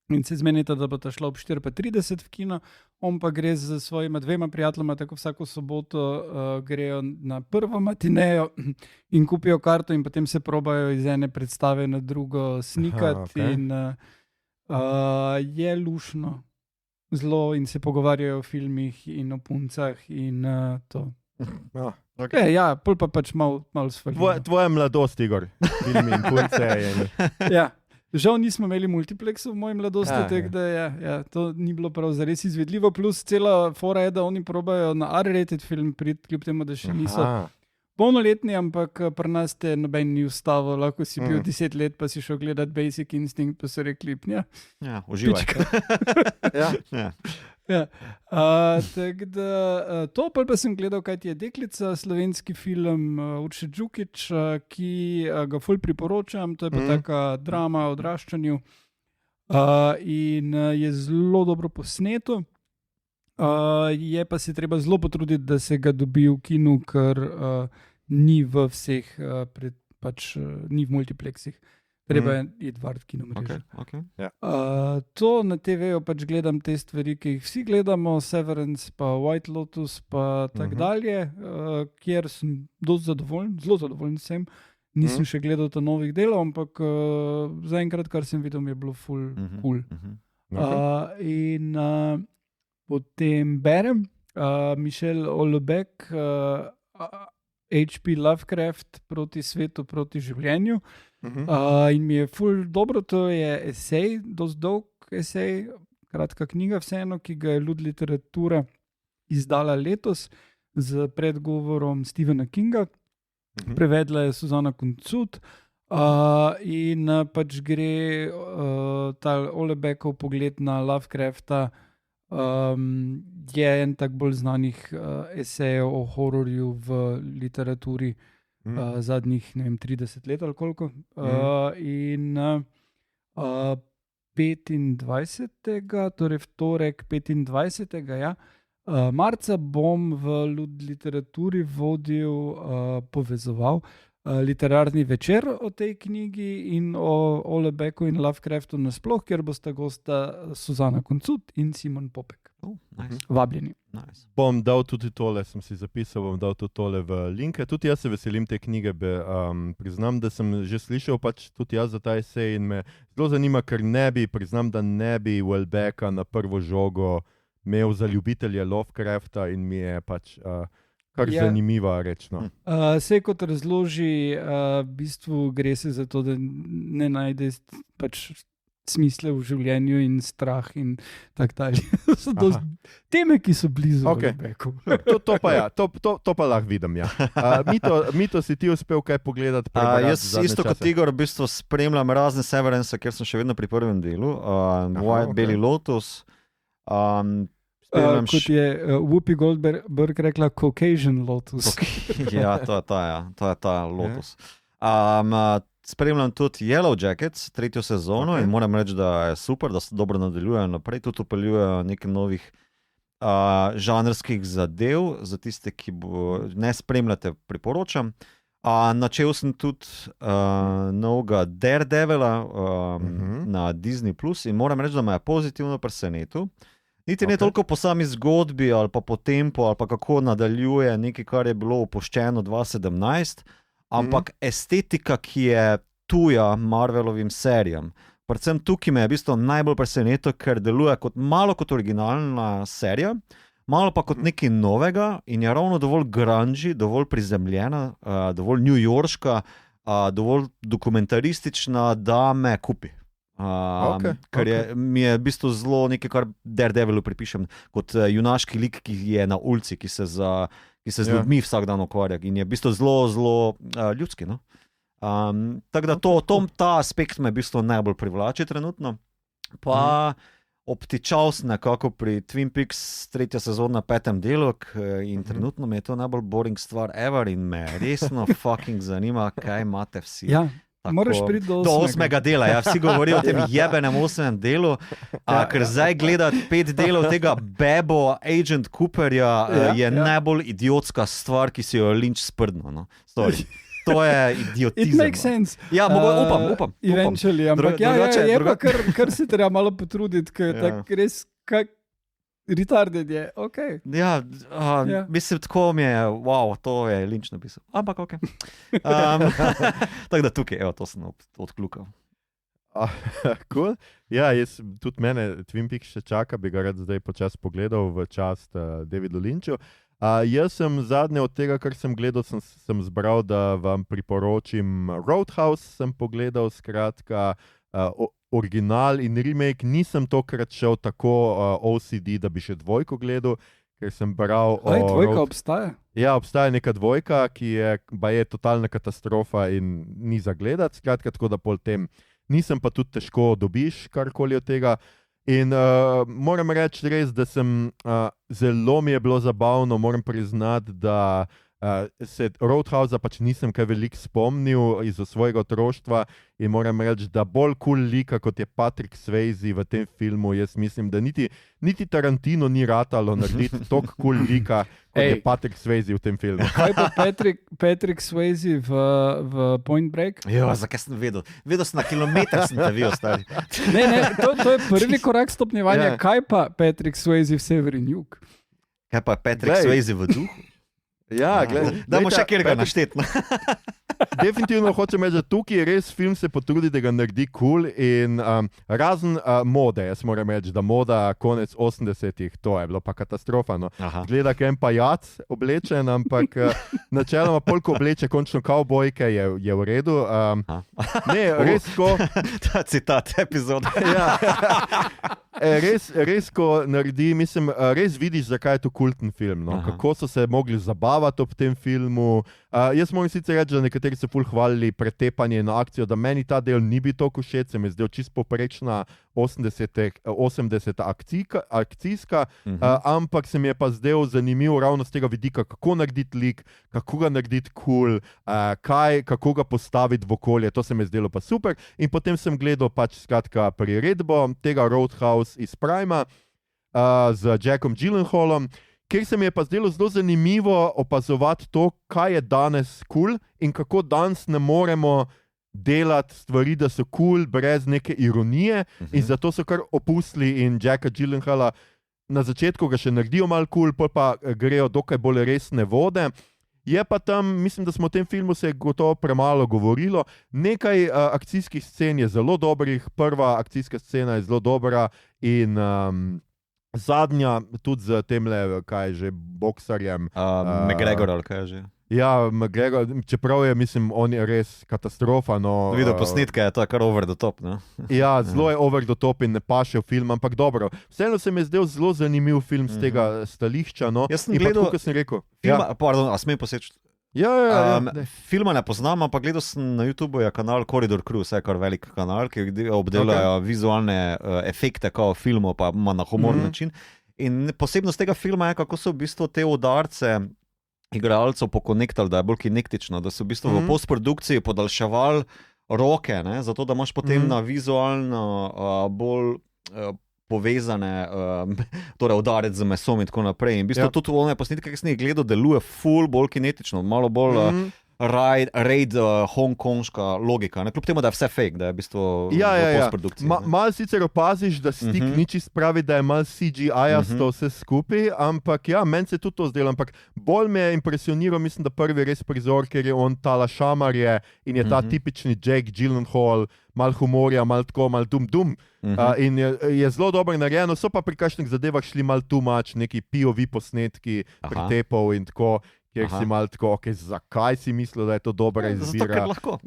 in se zmenita, da bo ta šla ob 4:30 v kino, on pa gre z svojima 2 prijateljima, tako vsako soboto grejo na prvo matinejo in kupijo karto in potem se probajo iz ene predstave na drugo snikati in je lušno. Zelo in se pogovarjajo o filmih in o puncah in to. Pol pa pač malo svalimo. Tvoja mladost, Igor. Filmi in punce. Žal nismo imeli multiplexov v moji mladosti, tako da to ni bilo prav zares izvedljivo, plus cela fora je, da oni probajo na R-rated film priti, kljub temu, da še niso polnoletni, ampak pri nas te noben ni ustavil, lahko si bil 10 let, pa si šel gledati Basic Instinct, pa so rekli, uživaj. Tako da to, pa sem gledal, kaj ti je Deklica, slovenski film Urše Džukić, ki ga ful priporočam, to je pa taka drama o odraščanju in je zelo dobro posneto. Je pa se treba zelo potruditi, da se ga dobi v kinu, ker ni v vseh, ni v multiplexih. Treba je iti v kinomrežo. Okay. To na TV-ju pač gledam te stvari, ki jih vsi gledamo, Severance, pa White Lotus, pa tako dalje, kjer sem dosti zadovoljen, zelo zadovoljen sem. Nisem še gledal ta novih delov, ampak zaenkrat, kar sem videl, mi je bilo ful cool. In potem berem Michel Houellebecq, H.P. Lovecraft proti svetu, proti življenju. In mi je ful dobro, to je esej, dosti dolg esej, kratka knjiga vseeno, ki ga je Lud literatura izdala letos z predgovorom Stephena Kinga. Prevedla je Suzana Kuncut in pač gre ta Houellebecqov pogled na Lovecrafta, je en tak bolj znanih esejev o hororju v literaturi zadnjih, ne vem, 30 let ali koliko. In 25. torej vtorek 25. Marca bom v Lud literaturi povezoval literarni večer o tej knjigi in o Houellebecqu in Lovecraftu nasploh, kjer bosta gosta Suzana Kuncut in Simon Popek. Nice. Vabljeni. Nice. Bom dal tudi tole, sem si zapisal, bom dal tudi tole v linke. Tudi jaz se veselim te knjige, priznam, da sem že slišal pač tudi jaz za ta esej in me zelo zanima, ker priznam, da ne bi Houellebecqa na prvo žogo imel za ljubitelje Lovecrafta in mi je pač kar zanimiva reč. No. Sej kot razloži, v bistvu gre se za to, da ne najde pač smisle v življenju in strah in tako dalje. So teme, ki so blizu Houellebecqu. To pa lahko vidim, ja. Mito, si ti uspel kaj pogledati? Jaz isto kot Igor v bistvu spremljam razne Severance, ker sem še vedno pri prvem delu. White Belly Lotus. Kot je Whoopi Goldberg rekla, Caucasian Lotus. Ja, to je ta Lotus. Spremljam tudi Yellow Jackets, 3. sezono in moram reči, da je super, da se dobro nadaljujejo naprej, tudi upeljujejo nekaj novih žanrskih zadev, za tiste, ki ne spremljate, priporočam. Načel sem tudi novega Daredevila na Disney Plus in moram reči, da me je pozitivno presenetil. Niti ne toliko po sami zgodbi ali pa po tempu ali pa kako nadaljuje nekaj, kar je bilo opuščeno 2017, ampak estetika, ki je tuja Marvelovim serijam. Predvsem tukaj me je v bistvu najbolj presenetil, ker deluje malo kot originalna serija, malo pa kot nekaj novega in je ravno dovolj grungy, dovolj prizemljena, dovolj newyorška, dovolj dokumentaristična, da me kupi. Ker mi je v bistvu zelo nekaj, kar Daredevilu pripišem, kot junaški lik, ki je na ulici, ki se z ljudmi vsak dan ukvarja in je v bistvu zelo, zelo ljudski. No? Tako da ta aspekt me v bistvu najbolj privlači trenutno. Pa obtičal sem nekako pri Twin Peaks 3. sezona 5. delu in trenutno mi je to najbolj boring stvar ever in me resno fucking zanima, kaj imate vsi. Ja. Moraš priti do 8. dela. Ja, vsi govorijo o tem jebenem 8. delu, ker zdaj gledati 5 delov tega Bebo Agent Cooperja je najbolj idiotska stvar, ki si jo Lynch sprdno. No. To je idiotizem. It makes sense. Ja, upam. Eventually, ampak je pa kar se treba malo potruditi, ker je tako res retarded je, okej. Ja, mislim, tako mi je, wow, to je Lynch napisal. Ampak okej. Tako da tukaj, evo, to sem odkljukal. Cool. Ja, tudi mene Twin Peaks še čaka, bi ga rad zdaj počas pogledal v čast Davidu Lynchu. Jaz sem zadnje od tega, kar sem gledal, sem zbral, da vam priporočim Roadhouse, sem pogledal, skratka, original in remake. Nisem tokrat šel tako OCD, da bi še dvojko gledal, ker sem bral dvojka obstaja? Ja, obstaja neka dvojka, ki je totalna katastrofa in ni za gledati, skratka, tako da pol tem nisem, pa tudi težko dobiš karkoli od tega. In moram reči res, da zelo mi je bilo zabavno, moram priznati, da se Roadhouse pač nisem kaj veliko spomnil iz svojega otroštva in moram reči, da bolj cool lika, kot je Patrick Swayze v tem filmu, jaz mislim, da niti Tarantino ni ratalo narediti toliko cool lika, kot je Patrick Swayze v tem filmu. Kaj pa Patrick Swayze v Point Break? Jo, zakaj sem vedel? Vedel sem na kilometr, sem te vi ostali. Ne, to je prvi korak stopnjevanja. Ja. Kaj pa Patrick Swayze v Severin Jug? Kaj pa Patrick Swayze v duhu? Ja, gledaj. Dajmo še kjer ga naštetno. Definitivno hočem reči, da tukaj res film se potrudi, da ga naredi cool in razen mode, jaz moram reči, da moda konec 80-ih, to je bilo pa katastrofa. No. Gleda, kaj en pajac oblečen, ampak načeloma polko obleče končno kavbojke je v redu. Ne, res ko... Ta citat epizode. Ja. Res, ko naredi, mislim, res vidiš, zakaj je to kulten film. No? Kako so se mogli zabavati ob tem filmu. Jaz moram sicer reči, da nekateri so ful hvalili pretepanje na akcijo, da meni ta del ni bil toliko všeč, se mi je zdel čisto poprečna 80 akcijska, ampak se mi je pa zdel zanimiv ravno z tega vidika, kako narediti lik, kako ga narediti cool, kako ga postaviti v okolje, to se mi je zdelo pa super. In potem sem gledal pač skratka priredbo tega Roadhouse iz Prima z Jackom Gyllenhaalom, kjer se mi je pa zdelo zelo zanimivo opazovati to, kaj je danes cool in kako danes ne moremo delati stvari, da so cool brez neke ironije in zato so kar opustili in Jacka Gyllenhaala na začetku ga še naredijo malo cool, pa grejo dokaj bolj resne vode. Je pa tam, mislim, da smo o tem filmu se gotovo premalo govorilo, nekaj akcijskih scen je zelo dobrih, prva akcijska scena je zelo dobra in zadnja tudi z temle, kaj je že, boksarjem. McGregor ali kaj je že. Ja, McGregor, čeprav je, mislim, on je res katastrofa. No, Video posnetke je to kar over the top, ne? Ja, zelo je over the top in ne paše v film, ampak dobro. Vseeno se mi je zdel zelo zanimiv film z tega stališča, no. Jaz sem gledal, kot sem rekel. Filma, pardon, a smem poseči? Ja. Filma ne poznam, ampak gledal sem na YouTubeu je kanal Corridor Crew, vse kar velik kanal, ki obdelajo vizualne efekte kao filmov, pa ima na humorni način. In posebnost tega filma je, kako so v bistvu te udarce igralcev pokonektali, da je bolj kinektično, da so v bistvu v postprodukciji podaljševali roke, ne, zato da imaš potem na vizualno bolj povezane, torej udarec z mesom in tako naprej. In v bistvu tudi one posnetke, ki sem jih gledal, deluje ful bolj kinetično, malo bolj raid hongkonška logika, ne? Kljub temu, da je vse fake, da je v bistvu v postprodukciji. Malo sicer opaziš, da stik ni čist pravi, da je malo CGI-asto vse skupaj, ampak ja, meni se tudi to zdelo, ampak bolj me je impresioniral, mislim, da prvi res prizor, ker je on tala šamarje in je ta tipični Jake Gyllenhaal, malo humorja, malo tako, malo dum. In je zelo dobro narejeno, so pa pri kakšnih zadevah šli malo too much, neki POV posnetki, pretepov in tako, kjer si malo tako, zakaj si mislil, da je to dobra izbira. Zato, ker lahko.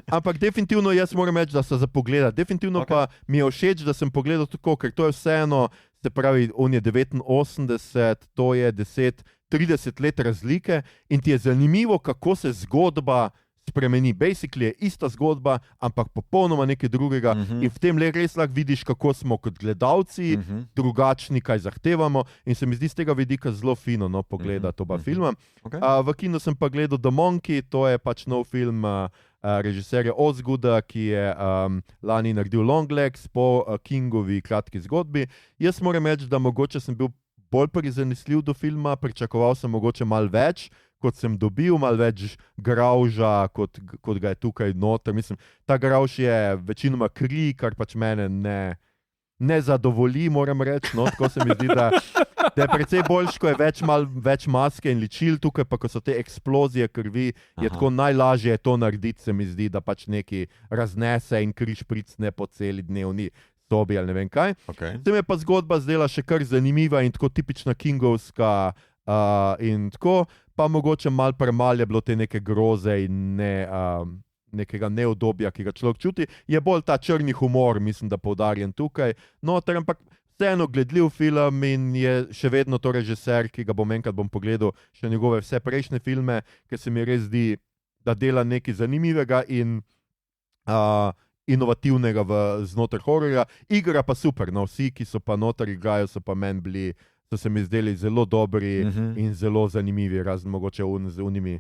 Ampak definitivno jaz moram reči, da se za pogleda. Definitivno pa mi je všeč, da sem pogledal tako, ker to je vseeno, se pravi, on je 89, to je 30 let razlike in ti je zanimivo, kako se zgodba spremeni. Basically je ista zgodba, ampak popolnoma nekaj drugega in v tem le res lahko vidiš, kako smo kot gledalci drugačni, kaj zahtevamo in se mi zdi z tega vidika zelo fino pogledati oba filma. V kinu sem pa gledal The Monkey, to je pač nov film režiserja Osgooda, ki je lani naredil Longlegs po Kingovi kratki zgodbi. Jaz moram reči, da mogoče sem bil bolj prizanesljiv do filma, pričakoval sem mogoče malo več, kot sem dobil, malo več gravža, kot ga je tukaj noter. Mislim, ta gravž je večinoma kri, kar pač mene ne zadovolji, moram reči. No, tako se mi zdi, da je precej boljš, ko je več maske in ličil, tukaj pa, ko so te eksplozije krvi, je tako najlažje to narediti, se mi zdi, da pač neki raznese in kri špricne po celi dnevni sobi ali ne vem kaj. Se mi je pa zgodba zdela še kar zanimiva in tako tipična kingovska in tako, pa mogoče malo premalo je bilo te neke groze in nekega neudobja, ki ga človek čuti. Je bolj ta črni humor, mislim, da poudarjen tukaj. Ampak vseeno gledljiv film in je še vedno to režiser, ki ga bom pogledal še njegove vse prejšnje filme, ker se mi res zdi, da dela nekaj zanimivega in inovativnega znotraj hororja. Igra pa super, vsi, ki so pa noter igrajo, so pa meni bili so se mi zdeli zelo dobri in zelo zanimivi, razen mogoče z unimi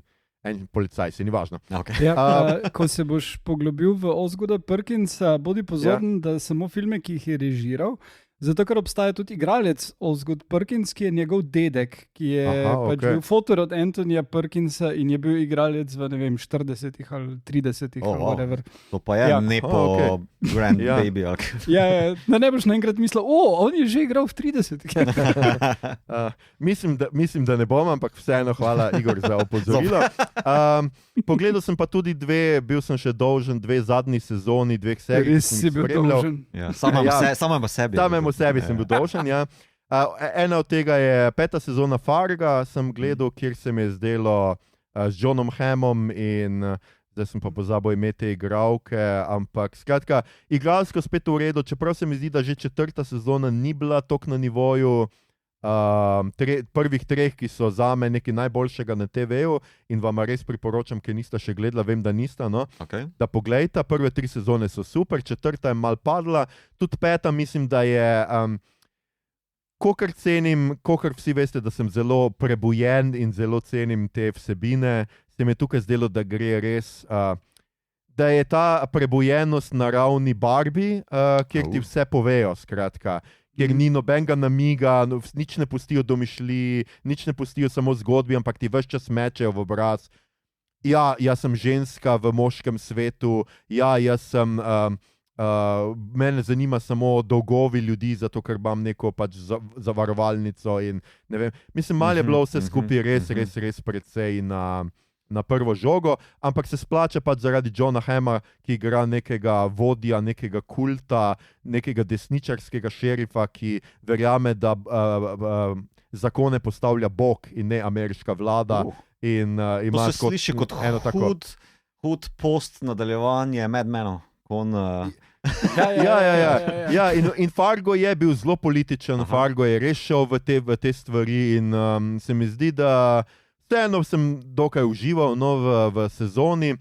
policajci, ni važno. Okay. Ja, ko se boš poglobil v Osgooda Perkinsa, bodi pozoren, da samo filme, ki jih je režiral, zato ker obstaja tudi igralec Osgood Perkins, ki je njegov dedek, ki je bil fotor od Anthonyja Perkinsa in je bil igralec v, ne vem, 40 ali 30 ali whatever. To pa je grandbaby. Ne boš naenkrat mislil, on je že igral v 30. Mislim, da ne bom, ampak vseeno hvala, Igor, za opozorilo. Pogledal sem pa tudi bil sem še dolžen 2 zadnji sezoni, 2 serij. Res si bil dolžen. Samo sebi. Sebi sem bil dolžen, ja. Ena od tega je 5. sezona Farga, sem gledal, kjer se mi je zdelo z Johnom Hammom in zdaj sem pa pozabil ime te igralke, ampak skratka, igralsko spet v redu, čeprav se mi zdi, da že 4. sezona ni bila toliko na nivoju prvih 3, ki so zame nekaj najboljšega na TV-ju in vam res priporočam, ker nista še gledala, vem, da nista, da poglejta, prve 3 sezone so super, 4. je mal padla, tudi 5. mislim, da je kokar cenim, kokar vsi veste, da sem zelo prebujen in zelo cenim te vsebine, se mi je tukaj zdelo, da gre res, da je ta prebujenost na ravni Barbie, kjer ti vse povejo, skratka, kjer ni nobenega namiga, nič ne pustijo domišljiji, nič ne pustijo samo zgodbi, ampak ti ves čas mečejo v obraz. Ja, jaz sem ženska v moškem svetu, ja, jaz sem, mene zanima samo dolgovi ljudi, zato ker imam neko pač zavarovalnico in ne vem. Mislim, malo je bilo vse skupaj res precej na prvo žogo, ampak se splača pač zaradi Johna Hamma, ki igra nekega vodja, nekega kulta, nekega desničarskega šerifa, ki verjame, da zakone postavlja Bog in ne ameriška vlada. In, to se sliši kot hud post nadaljevanje Mad Menov. Ja, in Fargo je bil zelo političen, Fargo je res šel v te stvari in se mi zdi, da vseeno sem dokaj užival v sezoni.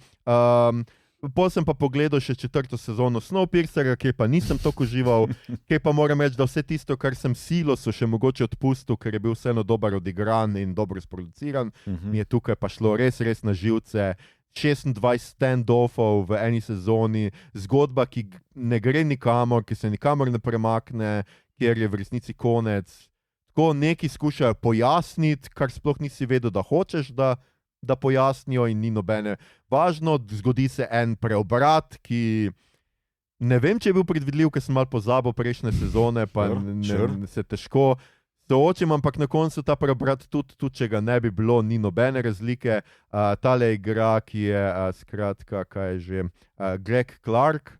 Potem sem pa pogledal še 4. sezono Snowpiercerja, kjer pa nisem toliko užival, kjer pa moram reči, da vse tisto, kar sem Silosu še mogoče odpustil, ker je bil vseeno dober odigran in dobro sproduciran, mi je tukaj pa šlo res na živce. 26 stand-offov v eni sezoni, zgodba, ki ne gre nikamor, ki se nikamor ne premakne, kjer je v resnici konec. Tako neki skušajo pojasniti, kar sploh nisi vedel, da hočeš, da pojasnijo in ni nobene važno. Zgodi se en preobrat, ki ne vem, če je bil predvidljiv, ker sem malo pozabil prejšnje sezone, pa se težko soočim, ampak na koncu ta preobrat, tudi če ga ne bi bilo, ni nobene razlike. Tale igra, ki je skratka, kaj je že, Greg Clark,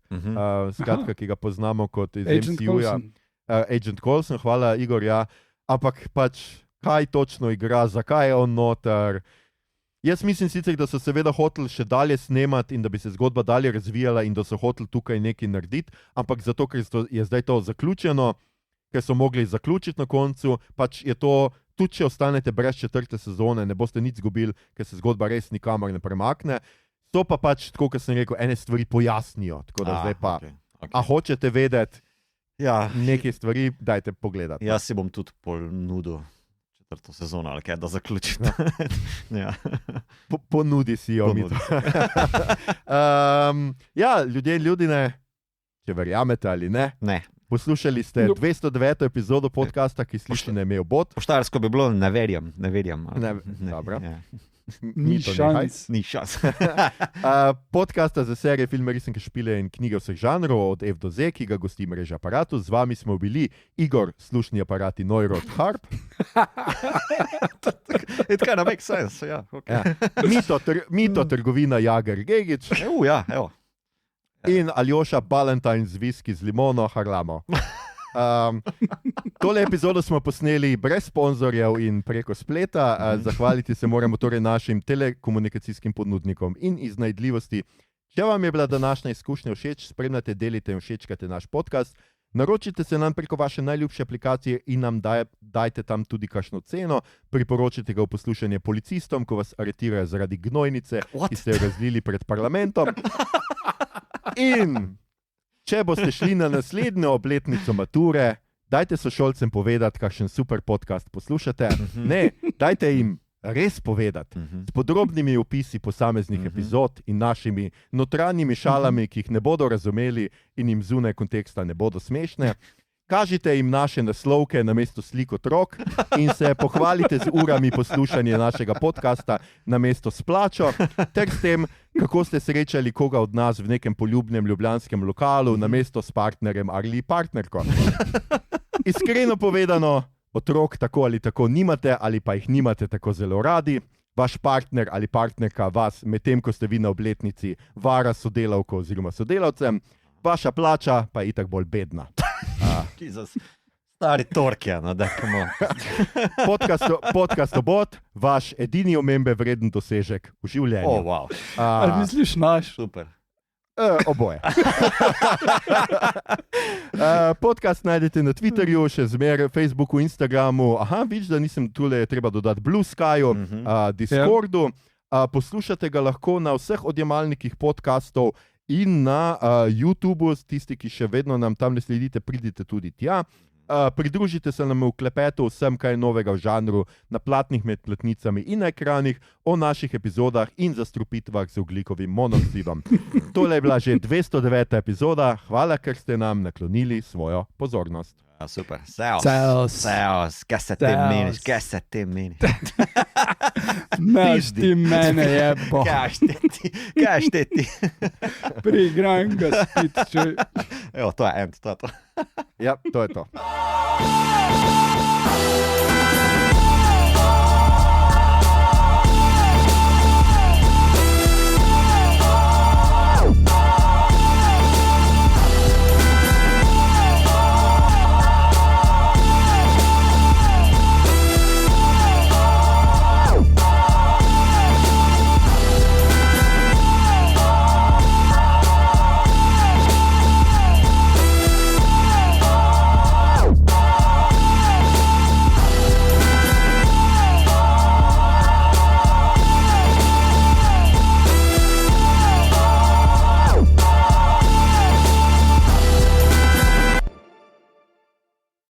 skratka, ki ga poznamo kot iz MCU-ja. Agent Coulson, hvala, Igor, ja. Ampak pač, kaj točno igra, zakaj je on noter. Jaz mislim sicer, da so seveda hoteli še dalje snemati in da bi se zgodba dalje razvijala in da so hoteli tukaj nekaj narediti, ampak zato, ker je zdaj to zaključeno, ker so mogli zaključiti na koncu, pač je to, tudi če ostanete brez 4. sezone, ne boste nič zgubili, ker se zgodba res nikamor ne premakne. To pa pač, tako kot sem rekel, ene stvari pojasnijo, tako da zdaj pa, a hočete vedeti, nekaj stvari, dajte pogledati. Jaz si bom tudi nudil 4. sezono, ali kaj, da zaključim. Ponudi si jo. Ljudje in ljudine, če verjamete ali ne. Poslušali ste 209. epizodo podcasta, ki sliši na imel bot. Poštarsko bi bilo, ne verjam. Dobro. Ni šans. Podcasta za serije, filme, risanke, špile in knjige vseh žanrov od F do Z, ki ga gosti mreža Aparatus. Z vami smo bili Igor, slušni aparati Neurot Harp. It kind of makes sense, ja. Mito, trgovina Jager Gegič. Evo. In Aljoša Ballantyne z viski z limono Harlamo. Tole epizodo smo posneli brez sponzorjev in preko spleta. Zahvaliti se moramo torej našim telekomunikacijskim ponudnikom in iznajdljivosti. Če vam je bila današnja izkušnja všeč, spremljate, delite in všečkate naš podcast. Naročite se nam preko vaše najljubše aplikacije in nam dajte tam tudi kakšno ceno. Priporočite ga v poslušanje policistom, ko vas aretirajo zaradi gnojnice, ki ste jo razlili pred parlamentom. In če boste šli na naslednjo obletnico mature, dajte sošolcem povedati, kakšen super podcast poslušate. Ne, dajte jim res povedati s podrobnimi opisi posameznih epizod in našimi notranjimi šalami, ki jih ne bodo razumeli in jim zunaj konteksta ne bodo smešne. Kažite jim naše naslovke namesto slik otrok in se pohvalite z urami poslušanja našega podcasta namesto s plačo, ter s tem, kako ste srečali koga od nas v nekem poljubnem ljubljanskem lokalu namesto s partnerjem ali partnerko. Iskreno povedano, otrok tako ali tako nimate ali pa jih nimate tako zelo radi. Vaš partner ali partnerka vas, medtem ko ste vi na obletnici, vara sodelavko oziroma sodelavcem, vaša plača pa je itak bolj bedna. Stari torkja, no, da kamo. Podcast Obot, vaš edini omembe vreden dosežek v življenju. Wow. Ali misliš naš? Super. Oboje. Podcast najdete na Twitterju, še zmeraj, Facebooku, Instagramu. Aha, vidiš, da nisem tule, treba dodati Blue Skyju, Discordu. Poslušate ga lahko na vseh odjemalnikih podcastov in na YouTubu, tisti, ki še vedno nam tam ne sledite, pridite tudi tja. Pridružite se nam v klepetu vsem, kaj je novega v žanru, na platnih med platnicami in na ekranih, o naših epizodah in zastrupitvah z ogljikovim monoksidom. Tole je bila že 209. epizoda. Hvala, ker ste nam naklonili svojo pozornost. Super. Seos. Kaj se te meniš? Naš ti mene jebo. Kaj ti? Prigram ga spit, čuj. Evo, to je end, to je to. Ja, to je to.